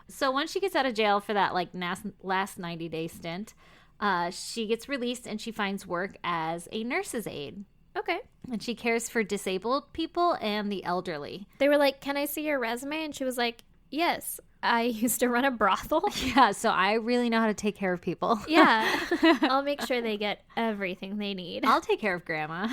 So once she gets out of jail for that like last 90-day stint, she gets released and she finds work as a nurse's aide. Okay. And she cares for disabled people and the elderly. They were like, "Can I see your resume?" And she was like, "Yes, I used to run a brothel." Yeah, so I really know how to take care of people. Yeah. I'll make sure they get everything they need. I'll take care of grandma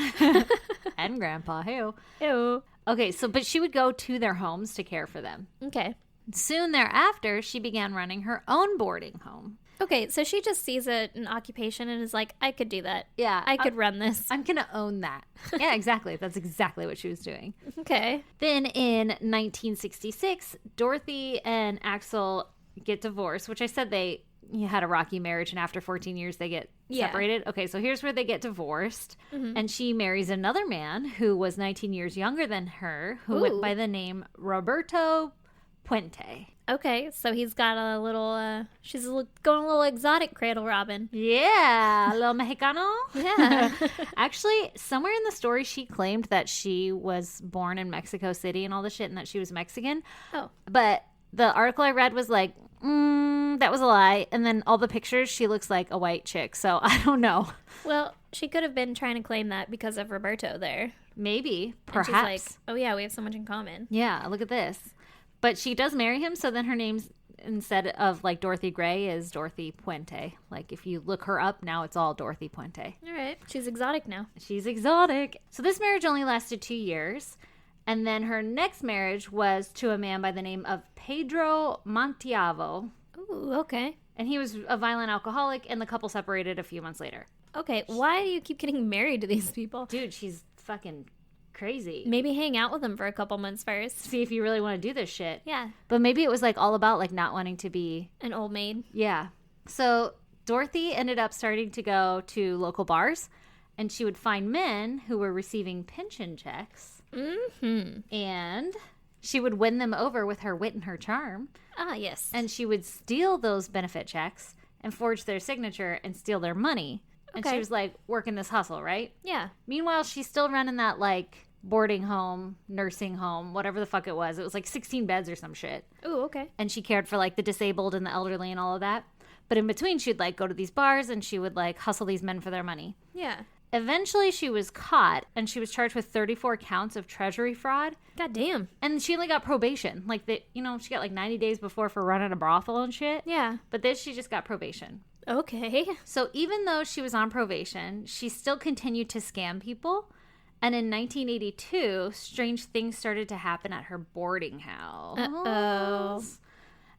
and grandpa. Ew. Ew. Okay, but she would go to their homes to care for them. Okay. Soon thereafter, she began running her own boarding home. Okay, so she just sees an occupation and is like, "I could do that. Yeah. I could run this." I'm going to own that. Yeah, exactly. That's exactly what she was doing. Okay. Then in 1966, Dorothy and Axel get divorced, which I said they had a rocky marriage, and after 14 years they get separated. Okay, so here's where they get divorced. And she marries another man who was 19 years younger than her, who went by the name Roberto Puente. Okay, so he's got a little, she's going a little exotic cradle robbing. Yeah, a little Mexicano. Yeah. Actually, somewhere in the story, she claimed that she was born in Mexico City and all the shit, and that she was Mexican. Oh. But the article I read was like, that was a lie. And then all the pictures, she looks like a white chick. So I don't know. Well, she could have been trying to claim that because of Roberto there. Maybe, perhaps. And she's like, "Oh yeah, we have so much in common." Yeah, look at this. But she does marry him, so then her name's, instead of like Dorothy Gray, is Dorothy Puente. Like if you look her up, now it's all Dorothy Puente. All right, she's exotic now. She's exotic. So this marriage only lasted 2 years. And then her next marriage was to a man by the name of Pedro Montiavo. Ooh, okay. And he was a violent alcoholic, and the couple separated a few months later. Okay, why do you keep getting married to these people? Dude, she's fucking crazy. Maybe hang out with them for a couple months first. See if you really want to do this shit. Yeah. But maybe it was like all about like not wanting to be An old maid. Yeah. So Dorothy ended up starting to go to local bars, and she would find men who were receiving pension checks. Mm-hmm. And she would win them over with her wit and her charm. Ah, yes. And she would steal those benefit checks and forge their signature and steal their money. And Okay. she was like working this hustle, right? Yeah. Meanwhile, she's still running that like boarding home, nursing home, whatever the fuck it was. It was like 16 beds or some shit. Ooh, okay. And she cared for like the disabled and the elderly and all of that. But in between, she'd like go to these bars and she would like hustle these men for their money. Yeah. Eventually, she was caught and she was charged with 34 counts of treasury fraud. God damn. And she only got probation. Like, she got like 90 days before for running a brothel and shit. Yeah. But this, she just got probation. Okay. So even though she was on probation, she still continued to scam people. And in 1982, strange things started to happen at her boarding house. Uh-oh.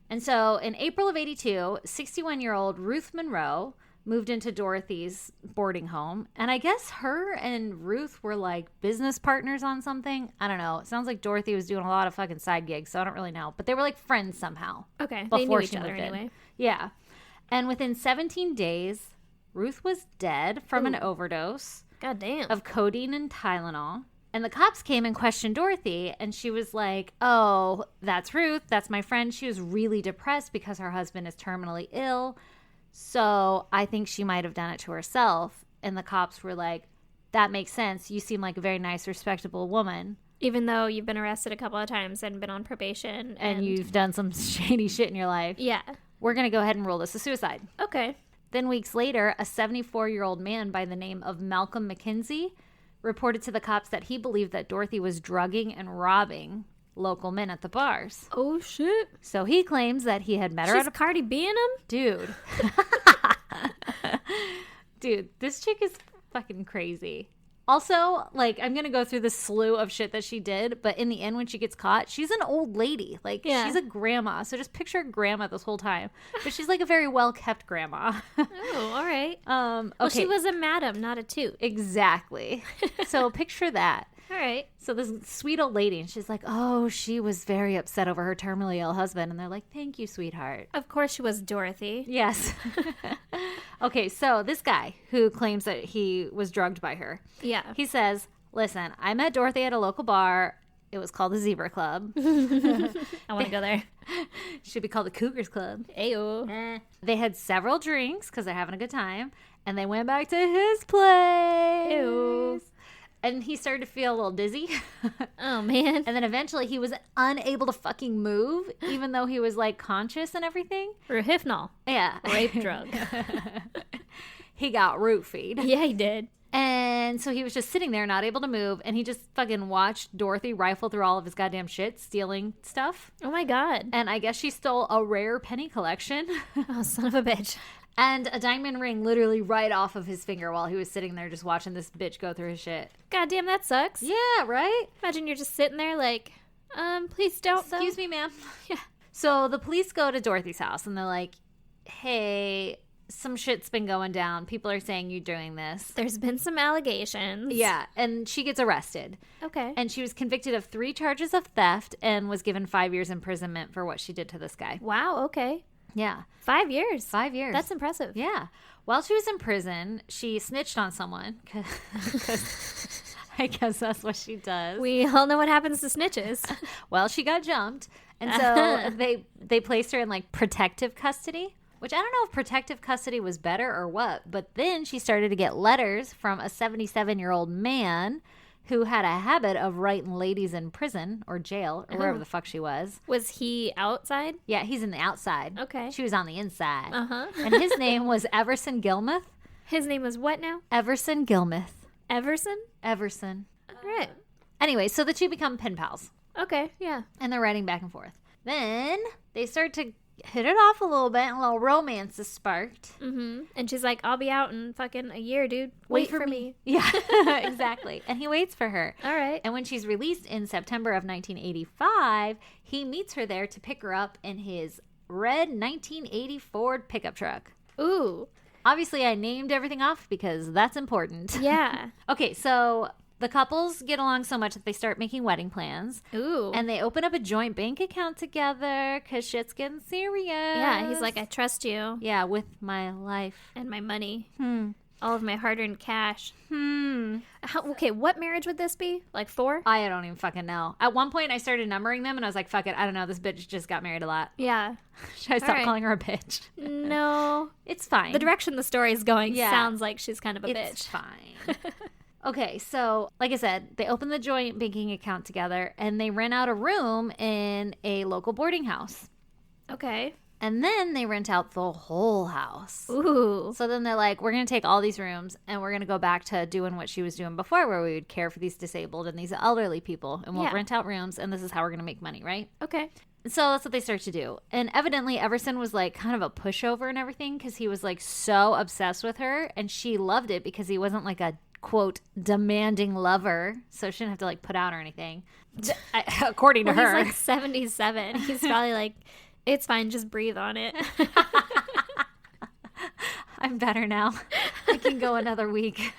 And so in April of 82, 61-year-old Ruth Monroe moved into Dorothy's boarding home. And I guess her and Ruth were like business partners on something. I don't know. It sounds like Dorothy was doing a lot of fucking side gigs, so I don't really know. But they were like friends somehow. Okay. They knew Before each she other moved in. anyway. Yeah. And within 17 days, Ruth was dead from an Ooh. overdose God damn. of codeine and Tylenol. And the cops came and questioned Dorothy, and she was like, "Oh, that's Ruth. That's my friend. She was really depressed because her husband is terminally ill. So I think she might have done it to herself." And the cops were like, "That makes sense. You seem like a very nice, respectable woman. Even though you've been arrested a couple of times and been on probation. And you've done some shady shit in your life. Yeah. We're going to go ahead and rule this a suicide." Okay. Then weeks later, a 74-year-old man by the name of Malcolm McKenzie reported to the cops that he believed that Dorothy was drugging and robbing local men at the bars. Oh, shit. So he claims that he had met her She's at a... Cardi B in him? Dude. Dude, this chick is fucking crazy. Also, like, I'm going to go through the slew of shit that she did, but in the end, when she gets caught, she's an old lady. Like, Yeah. she's a grandma. So just picture grandma this whole time. But she's like a very well-kept grandma. Oh, all right. Okay. Well, she was a madam, not a toot. Exactly. So picture that. All right. So this sweet old lady, and she's like, "Oh, she was very upset over her terminally ill husband." And they're like, "Thank you, sweetheart." Of course she was Dorothy. Yes. Okay, so this guy who claims that he was drugged by her, Yeah. he says, "Listen, I met Dorothy at a local bar. It was called the Zebra Club. I want to go there. Should be called the Cougars Club. Ayo. They had several drinks because they're having a good time. And they went back to his place. Ew. And he started to feel a little dizzy. Oh, man. And then eventually he was unable to fucking move, even though he was like conscious and everything. Rohypnol. Yeah. Rape drug. He got roofied. Yeah, he did. And so he was just sitting there, not able to move. And he just fucking watched Dorothy rifle through all of his goddamn shit, stealing stuff. Oh, my God. And I guess she stole a rare penny collection. Oh, son of a bitch. And a diamond ring literally right off of his finger while he was sitting there just watching this bitch go through his shit. Goddamn, that sucks. Yeah, right? Imagine you're just sitting there like, please don't. Excuse me, ma'am. Yeah. So the police go to Dorothy's house and they're like, hey, some shit's been going down. People are saying you're doing this. There's been some allegations. Yeah, and she gets arrested. Okay. And she was convicted of 3 charges of theft and was given 5 years imprisonment for what she did to this guy. Wow, okay. Yeah. 5 years. 5 years. That's impressive. Yeah. While she was in prison, she snitched on someone because I guess that's what she does. We all know what happens to snitches. Well, she got jumped. And so they placed her in like protective custody, which I don't know if protective custody was better or what. But then she started to get letters from a 77-year-old man who had a habit of writing ladies in prison or jail or wherever the fuck she was. Was he outside? Yeah, he's in the outside. Okay. She was on the inside. Uh-huh. And his name was Everson Gilmuth. His name was what now? Everson Gilmuth. Everson? Everson. All right. Anyway, so the two become pen pals. Okay, yeah. And they're writing back and forth. Then they start to hit it off a little bit and a little romance is sparked. Mm-hmm. And she's like, I'll be out in fucking a year, dude. Wait for me. Yeah, exactly. And he waits for her. All right. And when she's released in September of 1985, he meets her there to pick her up in his red 1980 Ford pickup truck. Ooh. Obviously, I named everything off because that's important. Yeah. Okay, so the couples get along so much that they start making wedding plans. Ooh. And they open up a joint bank account together because shit's getting serious. Yeah, he's like, I trust you. Yeah, with my life. And my money. All of my hard-earned cash. Okay, what marriage would this be? Like 4? I don't even fucking know. At one point, I started numbering them and I was like, fuck it. I don't know. This bitch just got married a lot. Yeah. Should I stop right. calling her a bitch? No. It's fine. The direction the story is going Yeah. sounds like she's kind of a It's bitch. fine. Okay, so like I said, they open the joint banking account together and they rent out a room in a local boarding house. Okay. And then they rent out the whole house. Ooh. So then they're like, we're going to take all these rooms and we're going to go back to doing what she was doing before, where we would care for these disabled and these elderly people. And we'll Yeah. rent out rooms and this is how we're going to make money, right? Okay. So that's what they start to do. And evidently, Everson was like kind of a pushover and everything because he was like so obsessed with her. And she loved it because he wasn't like a, quote, demanding lover. So she didn't have to like put out or anything. According to her. He's like 77. He's probably like, it's fine, just breathe on it. I'm better now. I can go another week.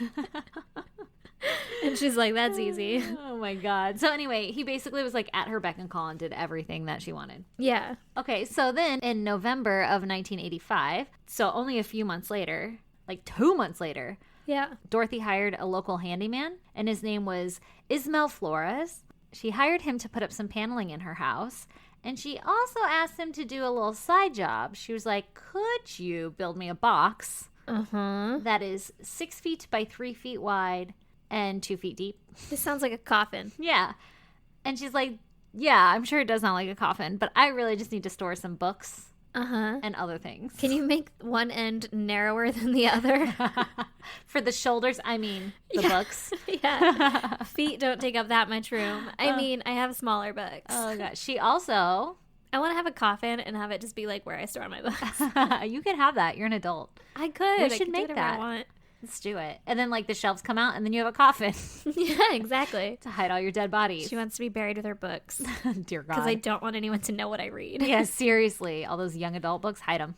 And she's like, that's easy. Oh my God. So anyway, he basically was like at her beck and call and did everything that she wanted. Yeah. Okay, so then in November of 1985, so only a few months later, like 2 months later, Yeah. Dorothy hired a local handyman and his name was Ismael Flores. She hired him to put up some paneling in her house. And she also asked him to do a little side job. She was like, could you build me a box that is 6 feet by 3 feet wide and 2 feet deep? This sounds like a coffin. Yeah. And she's like, yeah, I'm sure it does sound like a coffin, but I really just need to store some books and other things. Can you make one end narrower than the other? For the shoulders, I mean, the books. Yeah. Feet don't take up that much room. I mean, I have smaller books. Oh, gosh. She also... I want to have a coffin and have it just be like where I store my books. You can have that. You're an adult. I could. We I should could do make whatever that. I want. Let's do it. And then, like, the shelves come out, and then you have a coffin Yeah, exactly. to hide all your dead bodies. She wants to be buried with her books Dear God. because I don't want anyone to know what I read. Yeah, seriously. All those young adult books, hide them.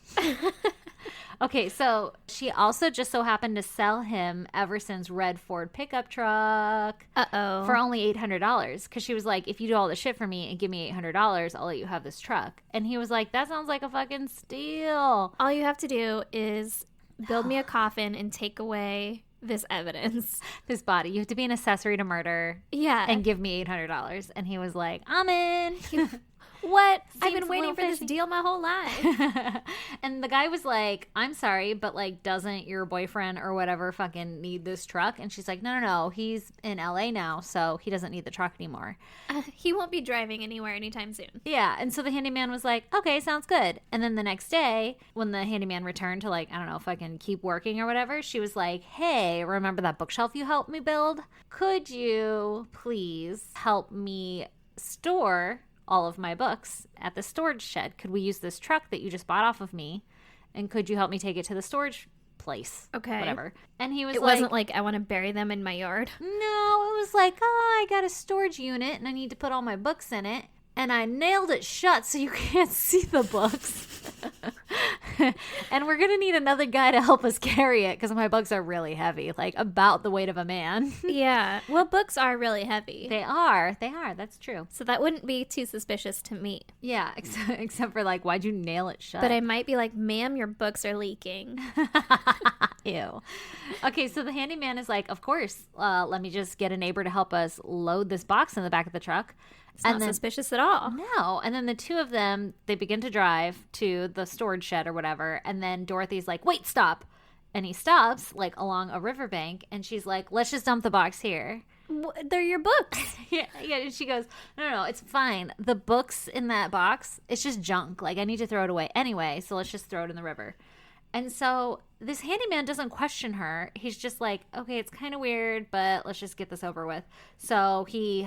Okay, so she also just so happened to sell him Everson's red Ford pickup truck Uh-oh. for only $800 because she was like, if you do all the shit for me and give me $800, I'll let you have this truck. And he was like, that sounds like a fucking steal. All you have to do is build me a coffin and take away this evidence. This body. You have to be an accessory to murder. Yeah. And give me $800. And he was like, I'm in. What? I've Seems been a waiting little for this fishy. deal my whole life. And the guy was like, I'm sorry, but like, doesn't your boyfriend or whatever fucking need this truck? And she's like, no. He's in LA now, so he doesn't need the truck anymore. He won't be driving anywhere anytime soon. Yeah. And so the handyman was like, okay, sounds good. And then the next day, when the handyman returned to like, I don't know, fucking keep working or whatever, she was like, hey, remember that bookshelf you helped me build? Could you please help me store all of my books at the storage shed? Could we use this truck that you just bought off of me? And could you help me take it to the storage place? Okay. Whatever. And he was It wasn't like, I want to bury them in my yard. no, it was like, oh, I got a storage unit and I need to put all my books in it. And I nailed it shut so you can't see the books. And we're going to need another guy to help us carry it because my books are really heavy, like about the weight of a man. Yeah. Well, books are really heavy. They are. That's true. So that wouldn't be too suspicious to me. Yeah, except for like, why'd you nail it shut? But I might be like, ma'am, your books are leaking. Ew. Okay, so the handyman is like, of course, let me just get a neighbor to help us load this box in the back of the truck. It's not suspicious at all. No. And then the two of them, they begin to drive to the storage shed or whatever. And then Dorothy's like, wait, stop. And he stops like along a riverbank. And she's like, let's just dump the box here. They're your books. Yeah. And she goes, no, it's fine. The books in that box, it's just junk. Like, I need to throw it away anyway. So let's just throw it in the river. And so this handyman doesn't question her. He's just like, okay, it's kind of weird, but let's just get this over with. So he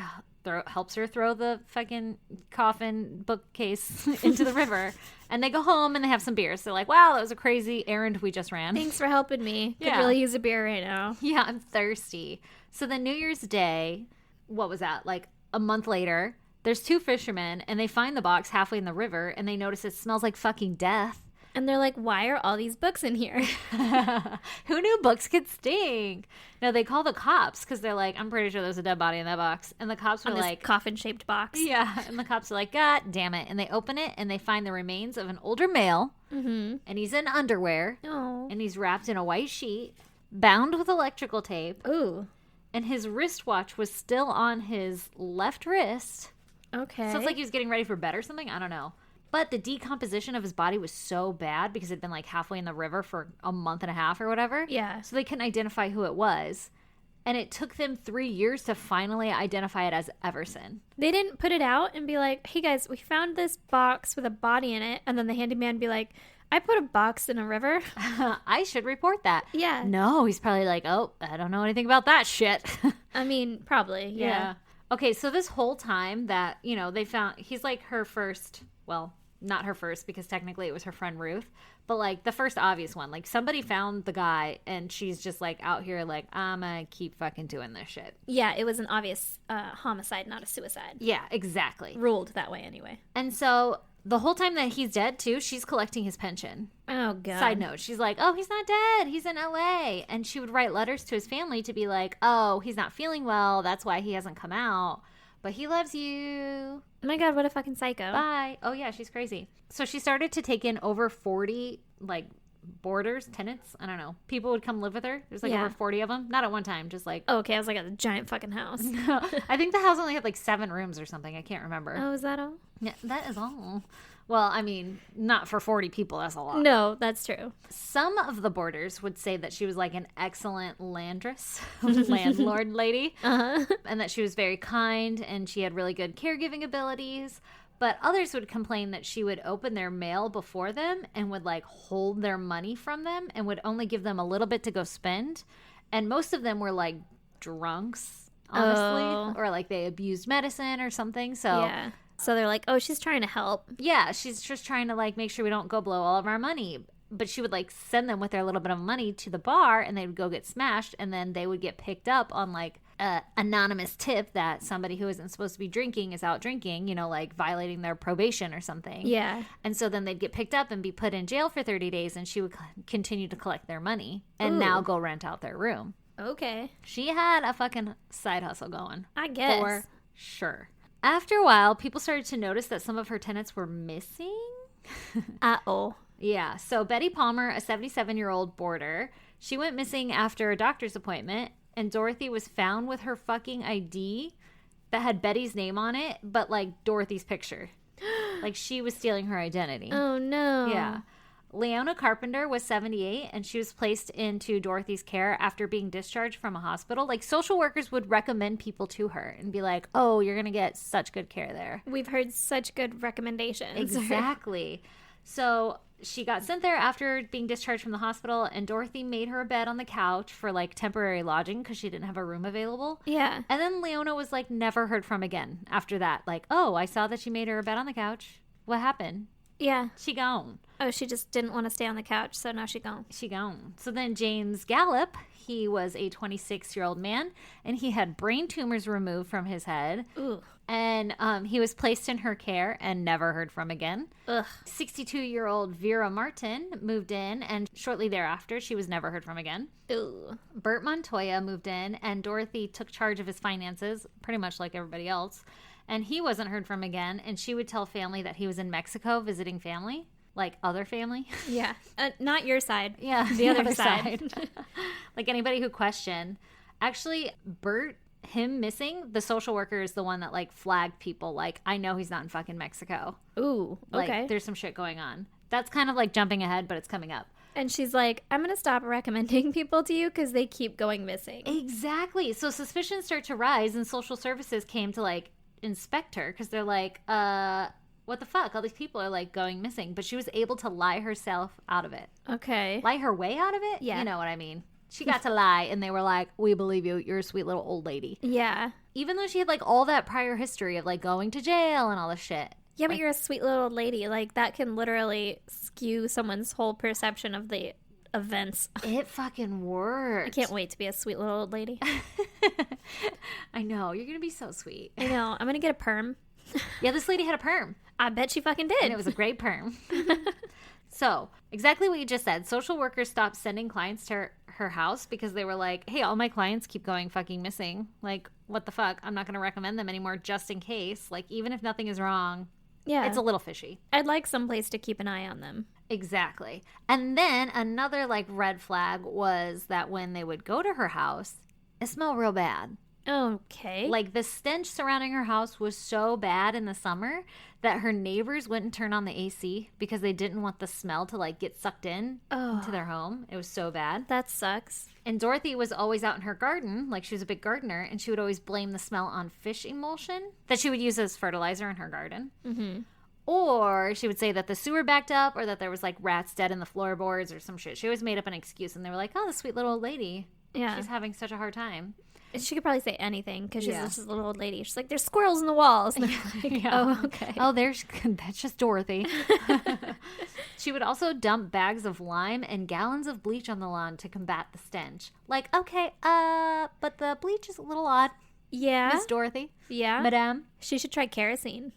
helps her throw the fucking coffin bookcase into the river. And they go home and they have some beers. They're like, wow, that was a crazy errand we just ran. Thanks for helping me. Yeah. Could really use a beer right now. Yeah, I'm thirsty. So the New Year's Day, what was that? Like a month later, there's two fishermen and they find the box halfway in the river and they notice it smells like fucking death. And they're like, why are all these books in here? Who knew books could stink? No, they call the cops because they're like, I'm pretty sure there's a dead body in that box. And the cops were On this like, coffin-shaped box. yeah. And the cops are like, God damn it. And they open it and they find the remains of an older male. Mm-hmm. And he's in underwear. Oh. And he's wrapped in a white sheet, bound with electrical tape. Ooh. And his wristwatch was still on his left wrist. Okay. So it's like he was getting ready for bed or something. I don't know. But the decomposition of his body was so bad because it'd been like halfway in the river for a month and a half or whatever. Yeah. So they couldn't identify who it was. And it took them 3 years to finally identify it as Everson. They didn't put it out and be like, hey guys, we found this box with a body in it. And then the handyman be like, I put a box in a river. I should report that. Yeah. No, he's probably like, oh, I don't know anything about that shit. I mean, probably. Yeah. Okay, so this whole time that, you know, they found, he's like her first, well, not her first because technically it was her friend Ruth, but like the first obvious one. Like somebody found the guy and she's just like out here like, I'm gonna keep fucking doing this shit. Yeah, it was an obvious homicide, not a suicide. Yeah, exactly. Ruled that way anyway. And so the whole time that he's dead too, she's collecting his pension. Oh, God. Side note, she's like, oh, he's not dead. He's in LA. And she would write letters to his family to be like, oh, he's not feeling well. That's why he hasn't come out. But he loves you. Oh my God, what a fucking psycho. Bye. Oh, yeah, she's crazy. So she started to take in over 40, like, boarders, tenants. I don't know. People would come live with her. There's like over 40 of them. Not at one time, just like. Oh, okay, I was like a giant fucking house. I think the house only had like 7 rooms or something. I can't remember. Oh, is that all? Yeah, that is all. Well, I mean, not for 40 people. That's a lot. No, that's true. Some of the boarders would say that she was like an excellent landlord lady, and that she was very kind and she had really good caregiving abilities. But others would complain that she would open their mail before them and would like hold their money from them and would only give them a little bit to go spend. And most of them were like drunks, honestly, or like they abused medicine or something. So yeah. So they're like, oh, she's trying to help. Yeah, she's just trying to like make sure we don't go blow all of our money. But she would like send them with their little bit of money to the bar and they would go get smashed and then they would get picked up on like a anonymous tip that somebody who isn't supposed to be drinking is out drinking, you know, like violating their probation or something. Yeah. And so then they'd get picked up and be put in jail for 30 days and she would continue to collect their money and now go rent out their room. Okay. She had a fucking side hustle going. I guess. For sure. After a while, people started to notice that some of her tenants were missing. Uh-oh. Yeah. So Betty Palmer, a 77-year-old boarder, She went missing after a doctor's appointment, and Dorothy was found with her fucking ID that had Betty's name on it, but like Dorothy's picture. Like she was stealing her identity. Oh, no. Yeah. Leona Carpenter was 78, and she was placed into Dorothy's care after being discharged from a hospital. Like, social workers would recommend people to her and be like, oh, you're going to get such good care there. We've heard such good recommendations. Exactly. So she got sent there after being discharged from the hospital, and Dorothy made her a bed on the couch for, like, temporary lodging because she didn't have a room available. Yeah. And then Leona was, like, never heard from again after that. Like, oh, I saw that she made her a bed on the couch. What happened? Yeah. She gone. Oh, she just didn't want to stay on the couch, so now she gone. She gone. So then James Gallup, he was a 26-year-old man, and he had brain tumors removed from his head. Ooh. And he was placed in her care and never heard from again. Ugh. 62-year-old Vera Martin moved in, and shortly thereafter, she was never heard from again. Ooh. Bert Montoya moved in, and Dorothy took charge of his finances, pretty much like everybody else. And he wasn't heard from again, and she would tell family that he was in Mexico visiting family, like other family. Yeah. Not your side. Yeah, The other side. Like anybody who questioned. Actually, Bert, him missing, the social worker is the one that like flagged people like, I know he's not in fucking Mexico. Ooh, Like, okay. there's some shit going on. That's kind of like jumping ahead, but it's coming up. And she's like, I'm going to stop recommending people to you because they keep going missing. Exactly. So suspicions start to rise, and social services came to like inspect her because they're like, what the fuck? All these people are like going missing. But she was able to lie herself out of it. Okay. Lie her way out of it? Yeah. You know what I mean. She got to lie, and they were like, we believe you. You're a sweet little old lady. Yeah. Even though she had like all that prior history of like going to jail and all this shit. Yeah, but you're a sweet little old lady. Like, that can literally skew someone's whole perception of the events. It fucking works. I can't wait to be a sweet little old lady. I know. You're going to be so sweet. I know. I'm going to get a perm. Yeah, this lady had a perm. I bet she fucking did. And it was a great perm. So, exactly what you just said. Social workers stopped sending clients to her house because they were like, hey, all my clients keep going fucking missing. Like, what the fuck? I'm not going to recommend them anymore just in case. Like, even if nothing is wrong, Yeah. it's a little fishy. I'd like someplace to keep an eye on them. Exactly. And then another, like, red flag was that when they would go to her house, it smelled real bad. Okay. Like, the stench surrounding her house was so bad in the summer that her neighbors wouldn't turn on the AC because they didn't want the smell to, like, get sucked in into their home. It was so bad. That sucks. And Dorothy was always out in her garden, like she was a big gardener, and she would always blame the smell on fish emulsion that she would use as fertilizer in her garden. Mm-hmm. Or she would say that the sewer backed up or that there was, like, rats dead in the floorboards or some shit. She always made up an excuse, and they were like, oh, the sweet little old lady. Yeah. She's having such a hard time. She could probably say anything because she's Yeah. just a little old lady. She's like, there's squirrels in the walls. And they're like, Yeah. oh, okay. Oh, that's just Dorothy. She would also dump bags of lime and gallons of bleach on the lawn to combat the stench. Like, okay, but the bleach is a little odd, Yeah. Miss Dorothy. Yeah. Madame. She should try kerosene.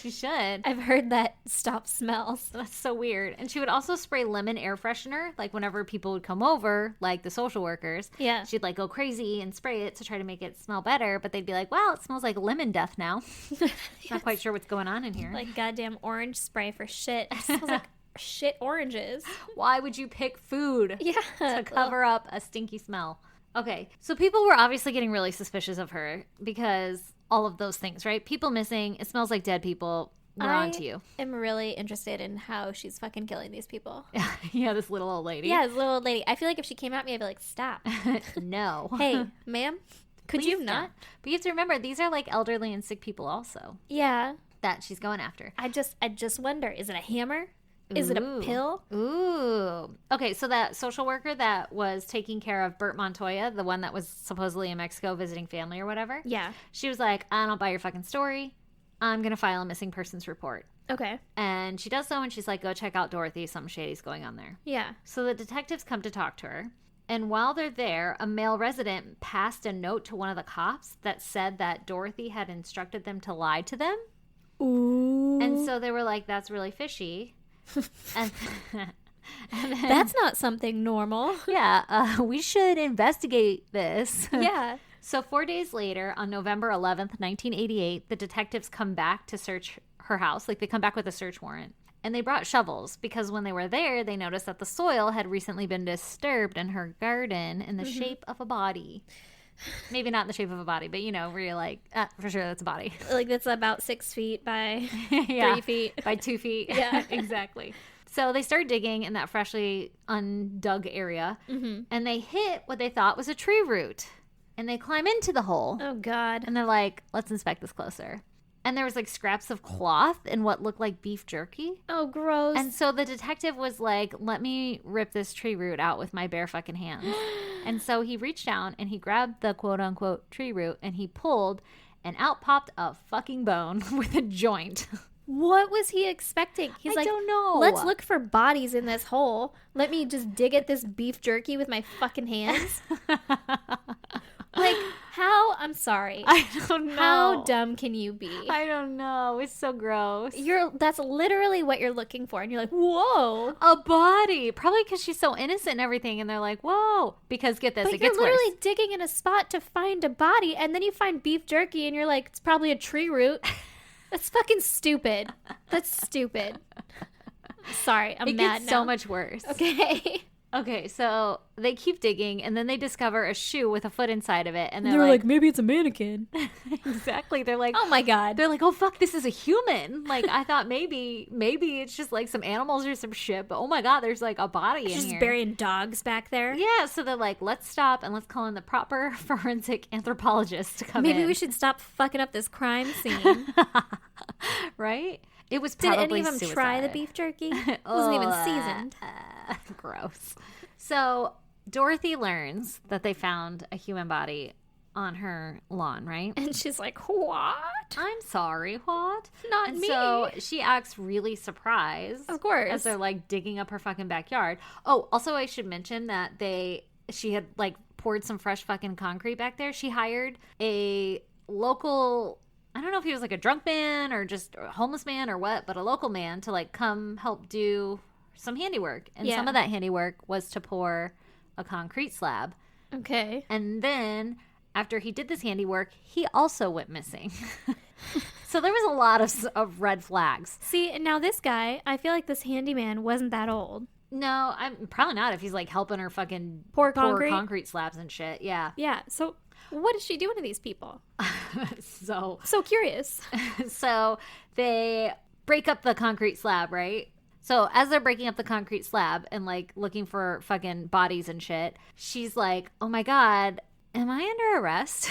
She should. I've heard that stops smells. That's so weird. And she would also spray lemon air freshener, like whenever people would come over, like the social workers. Yeah. She'd like go crazy and spray it to try to make it smell better, but they'd be like, wow, it smells like lemon death now. Not quite sure what's going on in here. Like goddamn orange spray for shit. It smells like shit oranges. Why would you pick food Yeah. to cover up a stinky smell? Okay, so people were obviously getting really suspicious of her because all of those things, right? People missing, it smells like dead people. We're on to you. I'm really interested in how she's fucking killing these people. Yeah, this little old lady. Yeah, this little old lady. I feel like if she came at me, I'd be like, stop. No. Hey, ma'am, could Please you not? don't. But you have to remember, these are like elderly and sick people also Yeah. that she's going after. I just wonder, is it a hammer? Is it a Ooh. pill? Ooh. Okay, so that social worker that was taking care of Bert Montoya, the one that was supposedly in Mexico visiting family or whatever, Yeah. she was like, I don't buy your fucking story. I'm going to file a missing persons report. Okay. And she does so, and she's like, go check out Dorothy. Something shady's going on there. Yeah. So the detectives come to talk to her. And while they're there, a male resident passed a note to one of the cops that said that Dorothy had instructed them to lie to them. Ooh. And so they were like, that's really fishy. and, and then, That's not something normal. yeah, we should investigate this. Yeah. So 4 days later, on November 11th, 1988, the detectives come back to search her house. Like, they come back with a search warrant. And they brought shovels because when they were there, they noticed that the soil had recently been disturbed in her garden in the shape of a body. Maybe not in the shape of a body, but where you're like, for sure that's a body. Like that's about 6 feet by 3 feet. By 2 feet. Yeah. Exactly. So they start digging in that freshly undug area, and they hit what they thought was a tree root. And they climb into the hole. Oh, God. And they're like, let's inspect this closer. And there was like scraps of cloth and what looked like beef jerky. Oh, gross. And so the detective was like, let me rip this tree root out with my bare fucking hands. And so he reached down and he grabbed the quote unquote tree root and he pulled, and out popped a fucking bone with a joint. What was he expecting? He's I don't know. Let's look for bodies in this hole. Let me just dig at this beef jerky with my fucking hands. Like, how? I'm sorry. I don't know. How dumb can you be? I don't know. It's so gross. That's literally what you're looking for. And you're like, whoa. A body. Probably because she's so innocent and everything. And they're like, whoa. Because get this, But it you're gets literally worse. digging in a spot to find a body. And then you find beef jerky and you're like, it's probably a tree root. That's fucking stupid. That's stupid. Sorry, I'm It mad gets now. so much worse. Okay. Okay, so they keep digging, and then they discover a shoe with a foot inside of it, and They're like, maybe it's a mannequin. exactly. They're like, Oh my God. they're like, oh fuck, this is a human. Like I thought maybe it's just like some animals or some shit, but oh my God, there's like a body in Just here. burying dogs back there. Yeah, so they're like, let's stop and let's call in the proper forensic anthropologist to come in. Maybe we should stop fucking up this crime scene. right? It was Did probably any of them try the suicide. beef jerky? It wasn't even seasoned. Gross. So Dorothy learns that they found a human body on her lawn, right? And she's like, what? I'm sorry, what? Not and me. So she acts really surprised. Of course. As they're like digging up her fucking backyard. Oh, also I should mention that she had like poured some fresh fucking concrete back there. She hired a local, I don't know if he was like a drunk man or just a homeless man or what, but a local man to like come help do some handiwork. And some of that handiwork was to pour a concrete slab. Okay. And then after he did this handiwork, he also went missing. So there was a lot of red flags. See, and now this guy, I feel like this handyman wasn't that old. No, I'm probably not if he's like helping her fucking Pour pour concrete? concrete slabs and shit. Yeah. Yeah. So what is she doing to these people? So Curious. so they break up the concrete slab, right? So as they're breaking up the concrete slab and like looking for fucking bodies and shit, she's like, oh my God, am I under arrest?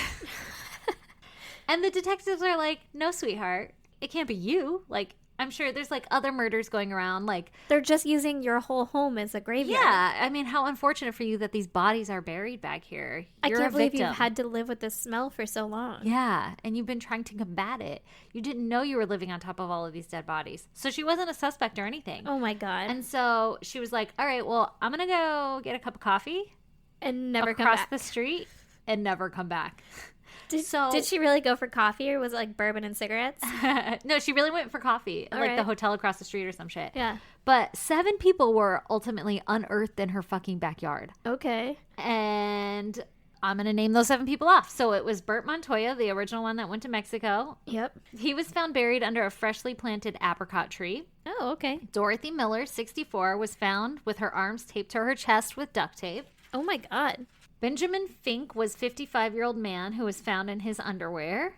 And the detectives are like, no, sweetheart, it can't be you. Like, I'm sure there's like other murders going around. Like, They're just using your whole home as a graveyard. yeah, I mean, how unfortunate for you that these bodies are buried back here. I You're can't a believe victim. you've had to live with this smell for so long. Yeah, and you've been trying to combat it. You didn't know you were living on top of all of these dead bodies. So she wasn't a suspect or anything. Oh my God. And so she was like, all right, well, I'm going to go get a cup of coffee And never come across back. the street and never come back. Did she really go for coffee, or was it like bourbon and cigarettes? No, she really went for coffee at All like the right. hotel across the street or some shit. Yeah. But 7 people were ultimately unearthed in her fucking backyard. Okay. And I'm going to name those 7 people off. So it was Bert Montoya, the original one that went to Mexico. Yep. He was found buried under a freshly planted apricot tree. Oh, okay. Dorothy Miller, 64, was found with her arms taped to her chest with duct tape. Oh my God. Benjamin Fink was 55-year-old man who was found in his underwear.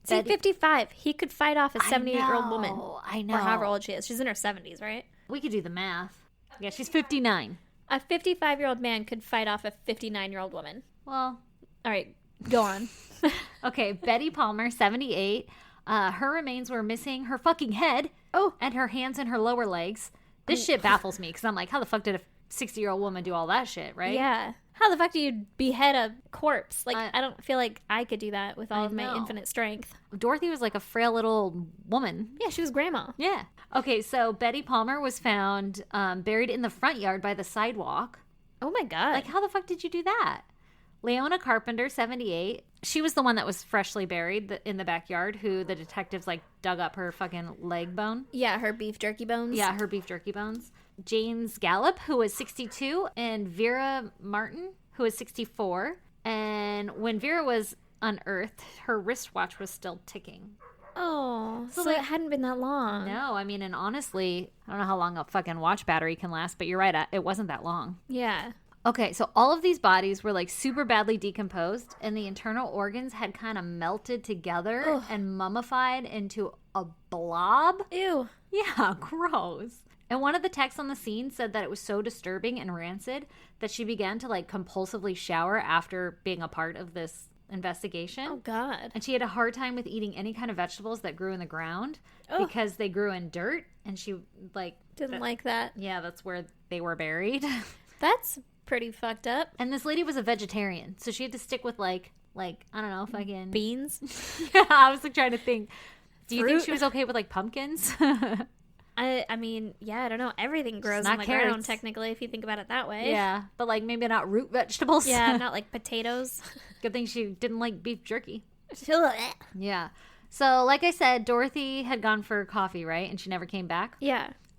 See, Betty- 55. He could fight off a 78-year-old woman. I know. Or however old she is. She's in her 70s, right? We could do the math. Yeah, she's 59. A 55-year-old man could fight off a 59-year-old woman. Well, All right, go on. okay. Betty Palmer, 78. Her remains were missing her fucking head. Oh. And her hands and her lower legs. This shit baffles me because I'm like, how the fuck did a 60-year-old woman do all that shit, right? Yeah. How the fuck do you behead a corpse? Like, I- I don't feel like I could do that with all I of my know. infinite strength. Dorothy was like a frail little woman. Yeah, she was grandma. Yeah. Okay, so Betty Palmer was found buried in the front yard by the sidewalk. Oh my God. Like, how the fuck did you do that? Leona Carpenter, 78. She was the one that was freshly buried in the backyard, who the detectives, like, dug up her fucking leg bone. Yeah, her beef jerky bones. Yeah, her beef jerky bones. James Gallup, who was 62, and Vera Martin, who was 64. And when Vera was unearthed, her wristwatch was still ticking. Oh, so like- it hadn't been that long. No, I mean, and honestly, I don't know how long a fucking watch battery can last, but you're right, it wasn't that long. Yeah. Okay, so all of these bodies were like super badly decomposed, and the internal organs had kind of melted together Ugh. and mummified into a blob. Ew. Yeah, gross. And one of the techs on the scene said that it was so disturbing and rancid that she began to like compulsively shower after being a part of this investigation. Oh, God. And she had a hard time with eating any kind of vegetables that grew in the ground Ugh. because they grew in dirt, and she like Didn't like that. yeah, that's where they were buried. That's pretty fucked up. And this lady was a vegetarian, so she had to stick with like I don't know, fucking Beans? Yeah, I was like trying to think. Do you think Fruit? she was okay with like pumpkins? I mean, yeah, I don't know. Everything grows not on the carrots. ground, technically, if you think about it that way. Yeah, but like maybe not root vegetables. Yeah, not like potatoes. Good thing she didn't like beef jerky. Yeah. Yeah. So like I said, Dorothy had gone for coffee, right? And she never came back.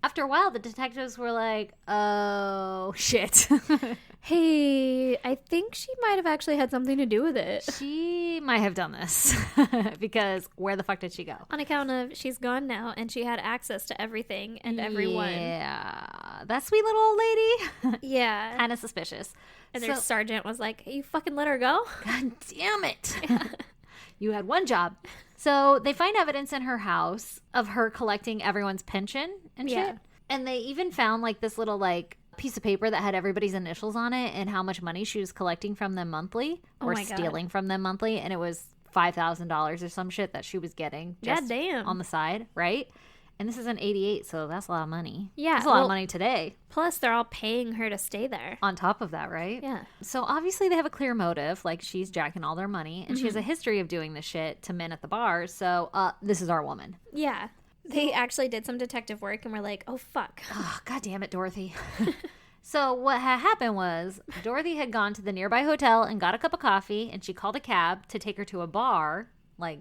After a while, the detectives were like, oh, shit. Hey, I think she might have actually had something to do with it. She might have done this because where the fuck did she go? On account of she's gone now and she had access to everything and everyone. Yeah. That sweet little old lady. Yeah. Kind of suspicious. And their So- sergeant was like, hey, you fucking let her go? God damn it. You had one job. So they find evidence in her house of her collecting everyone's pension and shit. Yeah. And they even found like this little like piece of paper that had everybody's initials on it and how much money she was collecting from them monthly Oh or my God. stealing from them monthly. And it was $5,000 or some shit that she was getting just God damn. on the side, right? And this is in 88, so that's a lot of money. Yeah, That's a lot well- of money today. Plus, they're all paying her to stay there. On top of that, right? Yeah. So obviously they have a clear motive, like she's jacking all their money, and she Mm-hmm. has a history of doing this shit to men at the bar. So this is our woman. Yeah. They actually did some detective work and were like, oh, fuck. Oh, God damn it, Dorothy. So what had happened was Dorothy had gone to the nearby hotel and got a cup of coffee, and she called a cab to take her to a bar, like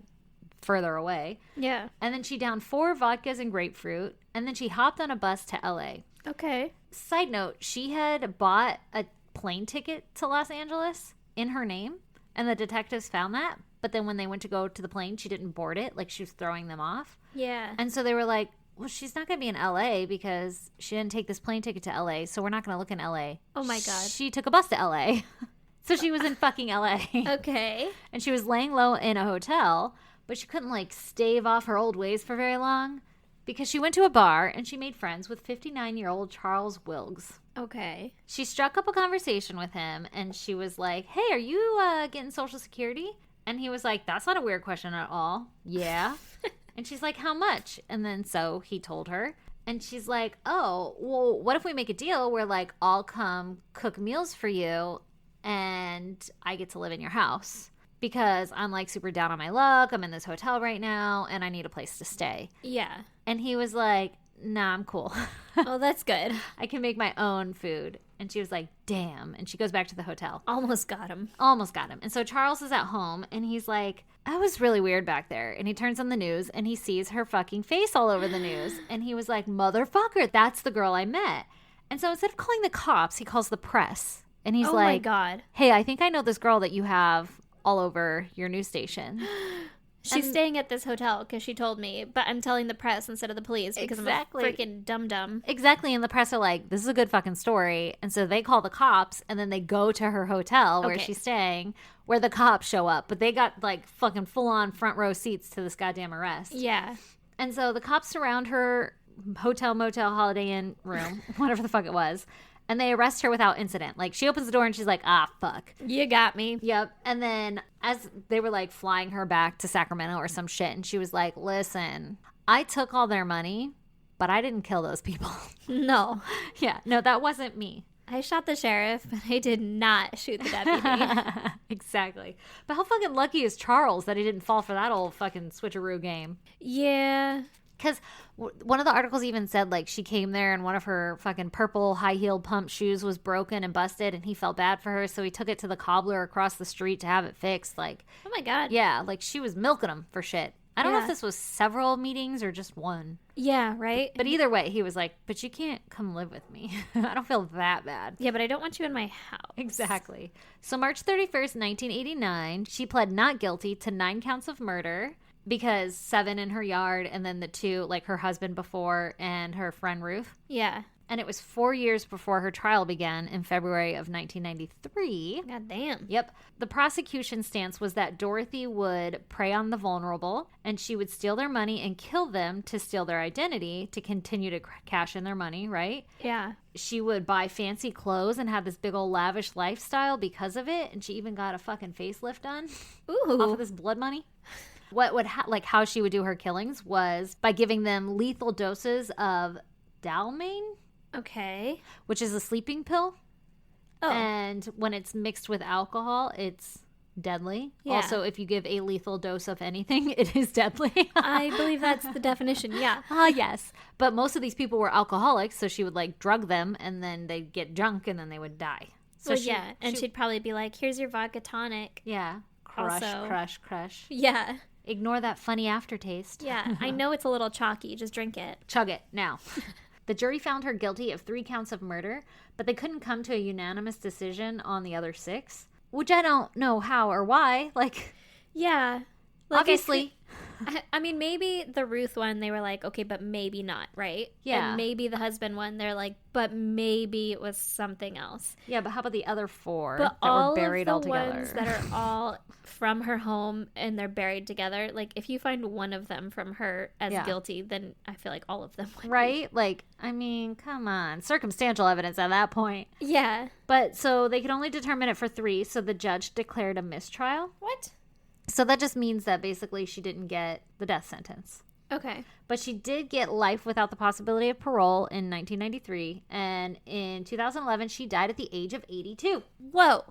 further away. Yeah. And then she downed 4 vodkas and grapefruit, and then she hopped on a bus to LA. Okay. Side note, she had bought a plane ticket to Los Angeles in her name, and the detectives found that. But then when they went to go to the plane, she didn't board it. Like, she was throwing them off. Yeah. And so they were like, well, she's not going to be in LA because she didn't take this plane ticket to LA, so we're not going to look in LA. Oh, my God. She took a bus to LA. So she was in fucking LA. Okay. And she was laying low in a hotel, but she couldn't, like, stave off her old ways for very long because she went to a bar and she made friends with 59-year-old Charles Wilkes. Okay. She struck up a conversation with him and she was like, hey, are you getting Social Security? And he was like, that's not a weird question at all. Yeah. And she's like, how much? And then so he told her. And she's like, oh, well, what if we make a deal where, like, I'll come cook meals for you and I get to live in your house? Because I'm, like, super down on my luck. I'm in this hotel right now and I need a place to stay. Yeah. And he was like, nah, I'm cool. Oh, that's good. I can make my own food. And she was like, damn. And she goes back to the hotel. Almost got him. Almost got him. And so Charles is at home and he's like, I was really weird back there. And he turns on the news and he sees her fucking face all over the news. And he was like, motherfucker, that's the girl I met. And so instead of calling the cops, he calls the press. And he's Oh, my like, God. hey, I think I know this girl that you have all over your news station. She's staying at this hotel because she told me, but I'm telling the press instead of the police because Exactly. I'm a freaking dum-dum. Exactly. And the press are like, this is a good fucking story. And so they call the cops and then they go to her hotel where Okay. she's staying, where the cops show up. But they got like fucking full on front row seats to this goddamn arrest. Yeah. And so the cops surround her hotel, motel, Holiday Inn room, whatever the fuck it was. And they arrest her without incident. Like, she opens the door and she's like, ah, fuck. You got me. Yep. And then as they were like flying her back to Sacramento or some shit, and she was like, listen, I took all their money, but I didn't kill those people. No. Yeah. No, that wasn't me. I shot the sheriff, but I did not shoot the deputy. Exactly. But how fucking lucky is Charles that he didn't fall for that old fucking switcheroo game? Yeah. Because one of the articles even said, like, she came there and one of her fucking purple high-heeled pump shoes was broken and busted, and he felt bad for her, so he took it to the cobbler across the street to have it fixed. Like, Oh, my God. yeah, like, she was milking him for shit. I don't know Yeah. if this was several meetings or just one. Yeah, right? But either way, he was like, but you can't come live with me. I don't feel that bad. Yeah, but I don't want you in my house. Exactly. So March 31st, 1989, she pled not guilty to 9 counts of murder because 7 in her yard and then the 2, like her husband before and her friend Ruth. Yeah. And it was 4 years before her trial began in February of 1993. God damn. Yep. The prosecution stance was that Dorothy would prey on the vulnerable and she would steal their money and kill them to steal their identity to continue to cash in their money, right? Yeah. She would buy fancy clothes and have this big old lavish lifestyle because of it. And she even got a fucking facelift done Ooh. off of this blood money. What would how she would do her killings was by giving them lethal doses of Dalmane, Okay. which is a sleeping pill. Oh. And when it's mixed with alcohol, it's deadly. Yeah. Also, if you give a lethal dose of anything, it is deadly. I believe that's the definition. Yeah. Yes. But most of these people were alcoholics, so she would like drug them and then they'd get drunk and then they would die. So Well, yeah. And she'd probably be like, here's your vodka tonic. yeah, crush, Also- crush. Yeah. Ignore that funny aftertaste. Yeah. I know it's a little chalky. Just drink it. Chug it now. The jury found her guilty of 3 counts of murder, but they couldn't come to a unanimous decision on the other 6, which I don't know how or why. Like, Yeah. Like, obviously. I mean, maybe the Ruth one, they were like, okay, but maybe not, right? Yeah. And maybe the husband one, they're like, but maybe it was something else. Yeah, but how about the other 4 But that all were buried all of the together? ones that are all from her home and they're buried together, like if you find one of them from her as Yeah. guilty, then I feel like all of them would be. Right? Like, I mean, come on. Circumstantial evidence at that point. Yeah. But so they could only determine it for 3, so the judge declared a mistrial. What? So that just means that basically she didn't get the death sentence. Okay. But she did get life without the possibility of parole in 1993. And in 2011, she died at the age of 82. Whoa.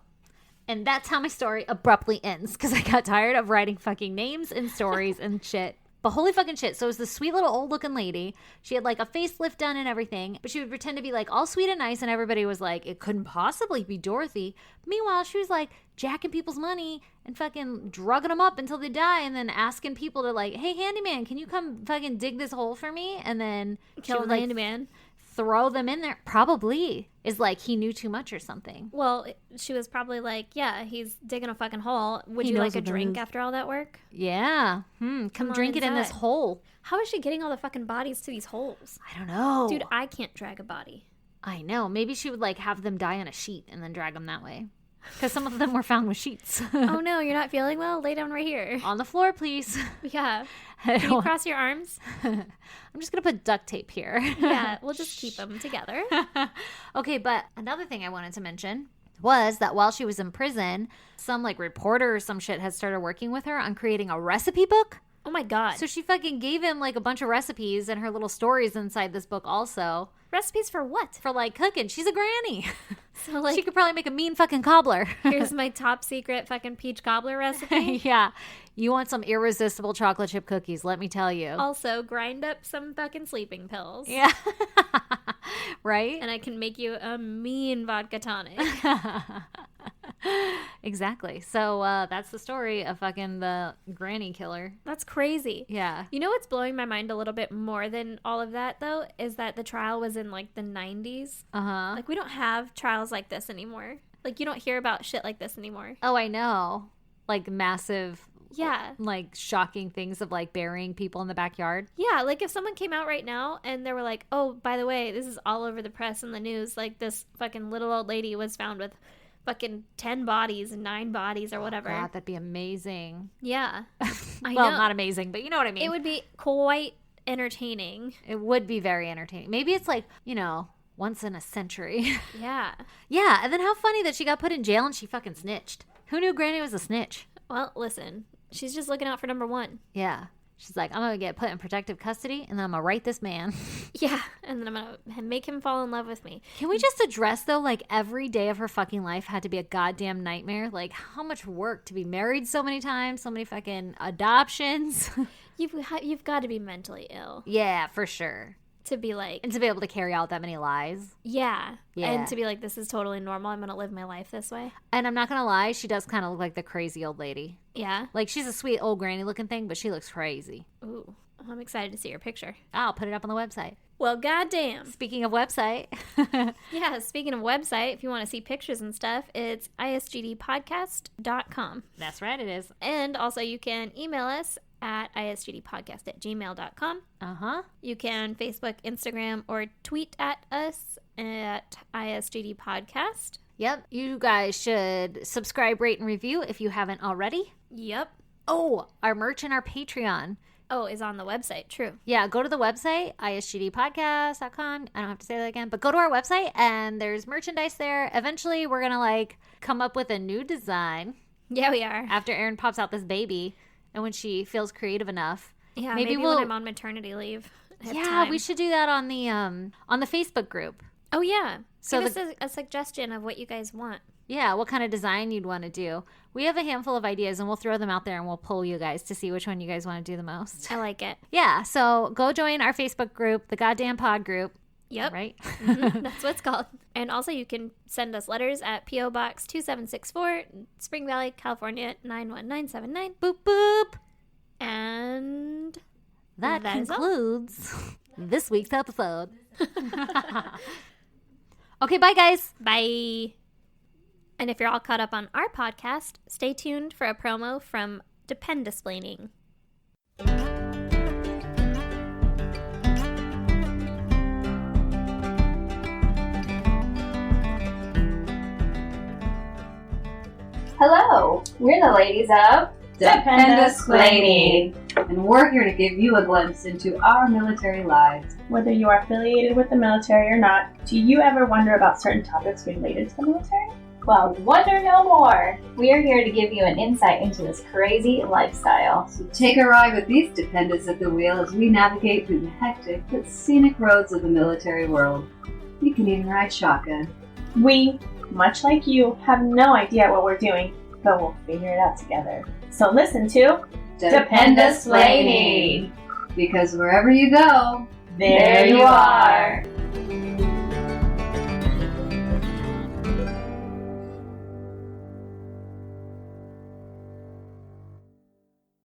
And that's how my story abruptly ends because I got tired of writing fucking names and stories and shit. But holy fucking shit. So it was this sweet little old looking lady. She had like a facelift done and everything, but she would pretend to be like all sweet and nice. And everybody was like, it couldn't possibly be Dorothy. Meanwhile, she was like jacking people's money and fucking drugging them up until they die. And then asking people to like, hey, handyman, can you come fucking dig this hole for me? And then she Kill would the like handyman. throw them in there. Probably is like he knew too much or something. Well, she was probably like, yeah, he's digging a fucking hole. Would He you knows like a what that drink is. after all that work? Yeah. Come on drink it in this inside. hole. How is she getting all the fucking bodies to these holes? I don't know. Dude, I can't drag a body. I know. Maybe she would like have them die on a sheet and then drag them that way. Because some of them were found with sheets. Oh no, you're not feeling well? Lay down right here. On the floor, please. Yeah. Can you cross your arms? I'm just going to put duct tape here. Yeah, we'll just keep them together. Okay, but another thing I wanted to mention was that while she was in prison, some like reporter or some shit had started working with her on creating a recipe book. Oh my god. So she fucking gave him like a bunch of recipes and her little stories inside this book also Recipes for what? for like cooking. She's a granny. So like, She could probably make a mean fucking cobbler. here's my top secret fucking peach cobbler recipe. Yeah. You want some irresistible chocolate chip cookies, let me tell you. Also, grind up some fucking sleeping pills. Yeah. Right? And I can make you a mean vodka tonic. Exactly. So that's the story of fucking the granny killer. That's crazy. Yeah. You know what's blowing my mind a little bit more than all of that, though, is that the trial was in like the 90s. Uh-huh. Like, we don't have trials like this anymore. Like, you don't hear about shit like this anymore. Oh, I know. Like massive, Yeah. like shocking things of like burying people in the backyard. Yeah, like if someone came out right now and they were like, oh, by the way, this is all over the press and the news. Like, this fucking little old lady was found with fucking 10 bodies, 9 bodies, or whatever. God, that'd be amazing. Yeah. I Well, know. not amazing, but you know what I mean. It would be quite entertaining. It would be very entertaining. Maybe it's like, you know, once in a century. Yeah. Yeah, and then how funny that she got put in jail and she fucking snitched. Who knew Granny was a snitch? Well, listen, she's just looking out for number one. Yeah. She's like, I'm going to get put in protective custody and then I'm going to write this man. Yeah. And then I'm going to make him fall in love with me. Can we just address, though, like every day of her fucking life had to be a goddamn nightmare? Like, how much work to be married so many times, so many fucking adoptions? You've got to be mentally ill Yeah, for sure. to be like, And to be able to carry out that many lies. yeah. Yeah. And to be like, this is totally normal. I'm going to live my life this way. And I'm not going to lie, she does kind of look like the crazy old lady. Yeah. Like, she's a sweet old granny looking thing, but she looks crazy. Ooh. I'm excited to see your picture. I'll put it up on the website. Well, goddamn. Speaking of website, Yeah, speaking of website, if you want to see pictures and stuff, it's isgdpodcast.com. that's right, it is. And also you can email us at isgdpodcast@gmail.com. You can Facebook, Instagram, or tweet at us at isgdpodcast. Yep. You guys should subscribe, rate, and review if you haven't already. Yep. Oh, our merch and our Patreon. Oh, is on the website. True. Yeah, go to the website, isgdpodcast.com. I don't have to say that again, but go to our website and there's merchandise there. Eventually, we're going to come up with a new design. Yeah, we are. After Erin pops out this baby and when she feels creative enough. Yeah, maybe when I'm on maternity leave. Yeah, we should do that on the Facebook group. Oh, yeah. So give us a suggestion of what you guys want. Yeah, what kind of design you'd want to do. We have a handful of ideas, and we'll throw them out there, and we'll poll you guys to see which one you guys want to do the most. I like it. Yeah, so go join our Facebook group, the Goddamn Pod group. Yep. Right? Mm-hmm. That's what it's called. And also you can send us letters at P.O. Box 2764, Spring Valley, California, 91979. Boop, boop. And that concludes this week's episode. Okay, bye, guys. Bye. And if you're all caught up on our podcast, stay tuned for a promo from Dependisplaining. Hello, we're the ladies of Dependisplaining, and we're here to give you a glimpse into our military lives. Whether you are affiliated with the military or not, do you ever wonder about certain topics related to the military? Well, wonder no more. We are here to give you an insight into this crazy lifestyle. So take a ride with these dependents at the wheel as we navigate through the hectic but scenic roads of the military world. You can even ride shotgun. We, much like you, have no idea what we're doing, but we'll figure it out together. So listen to Dependisplaining. Because wherever you go, there you are.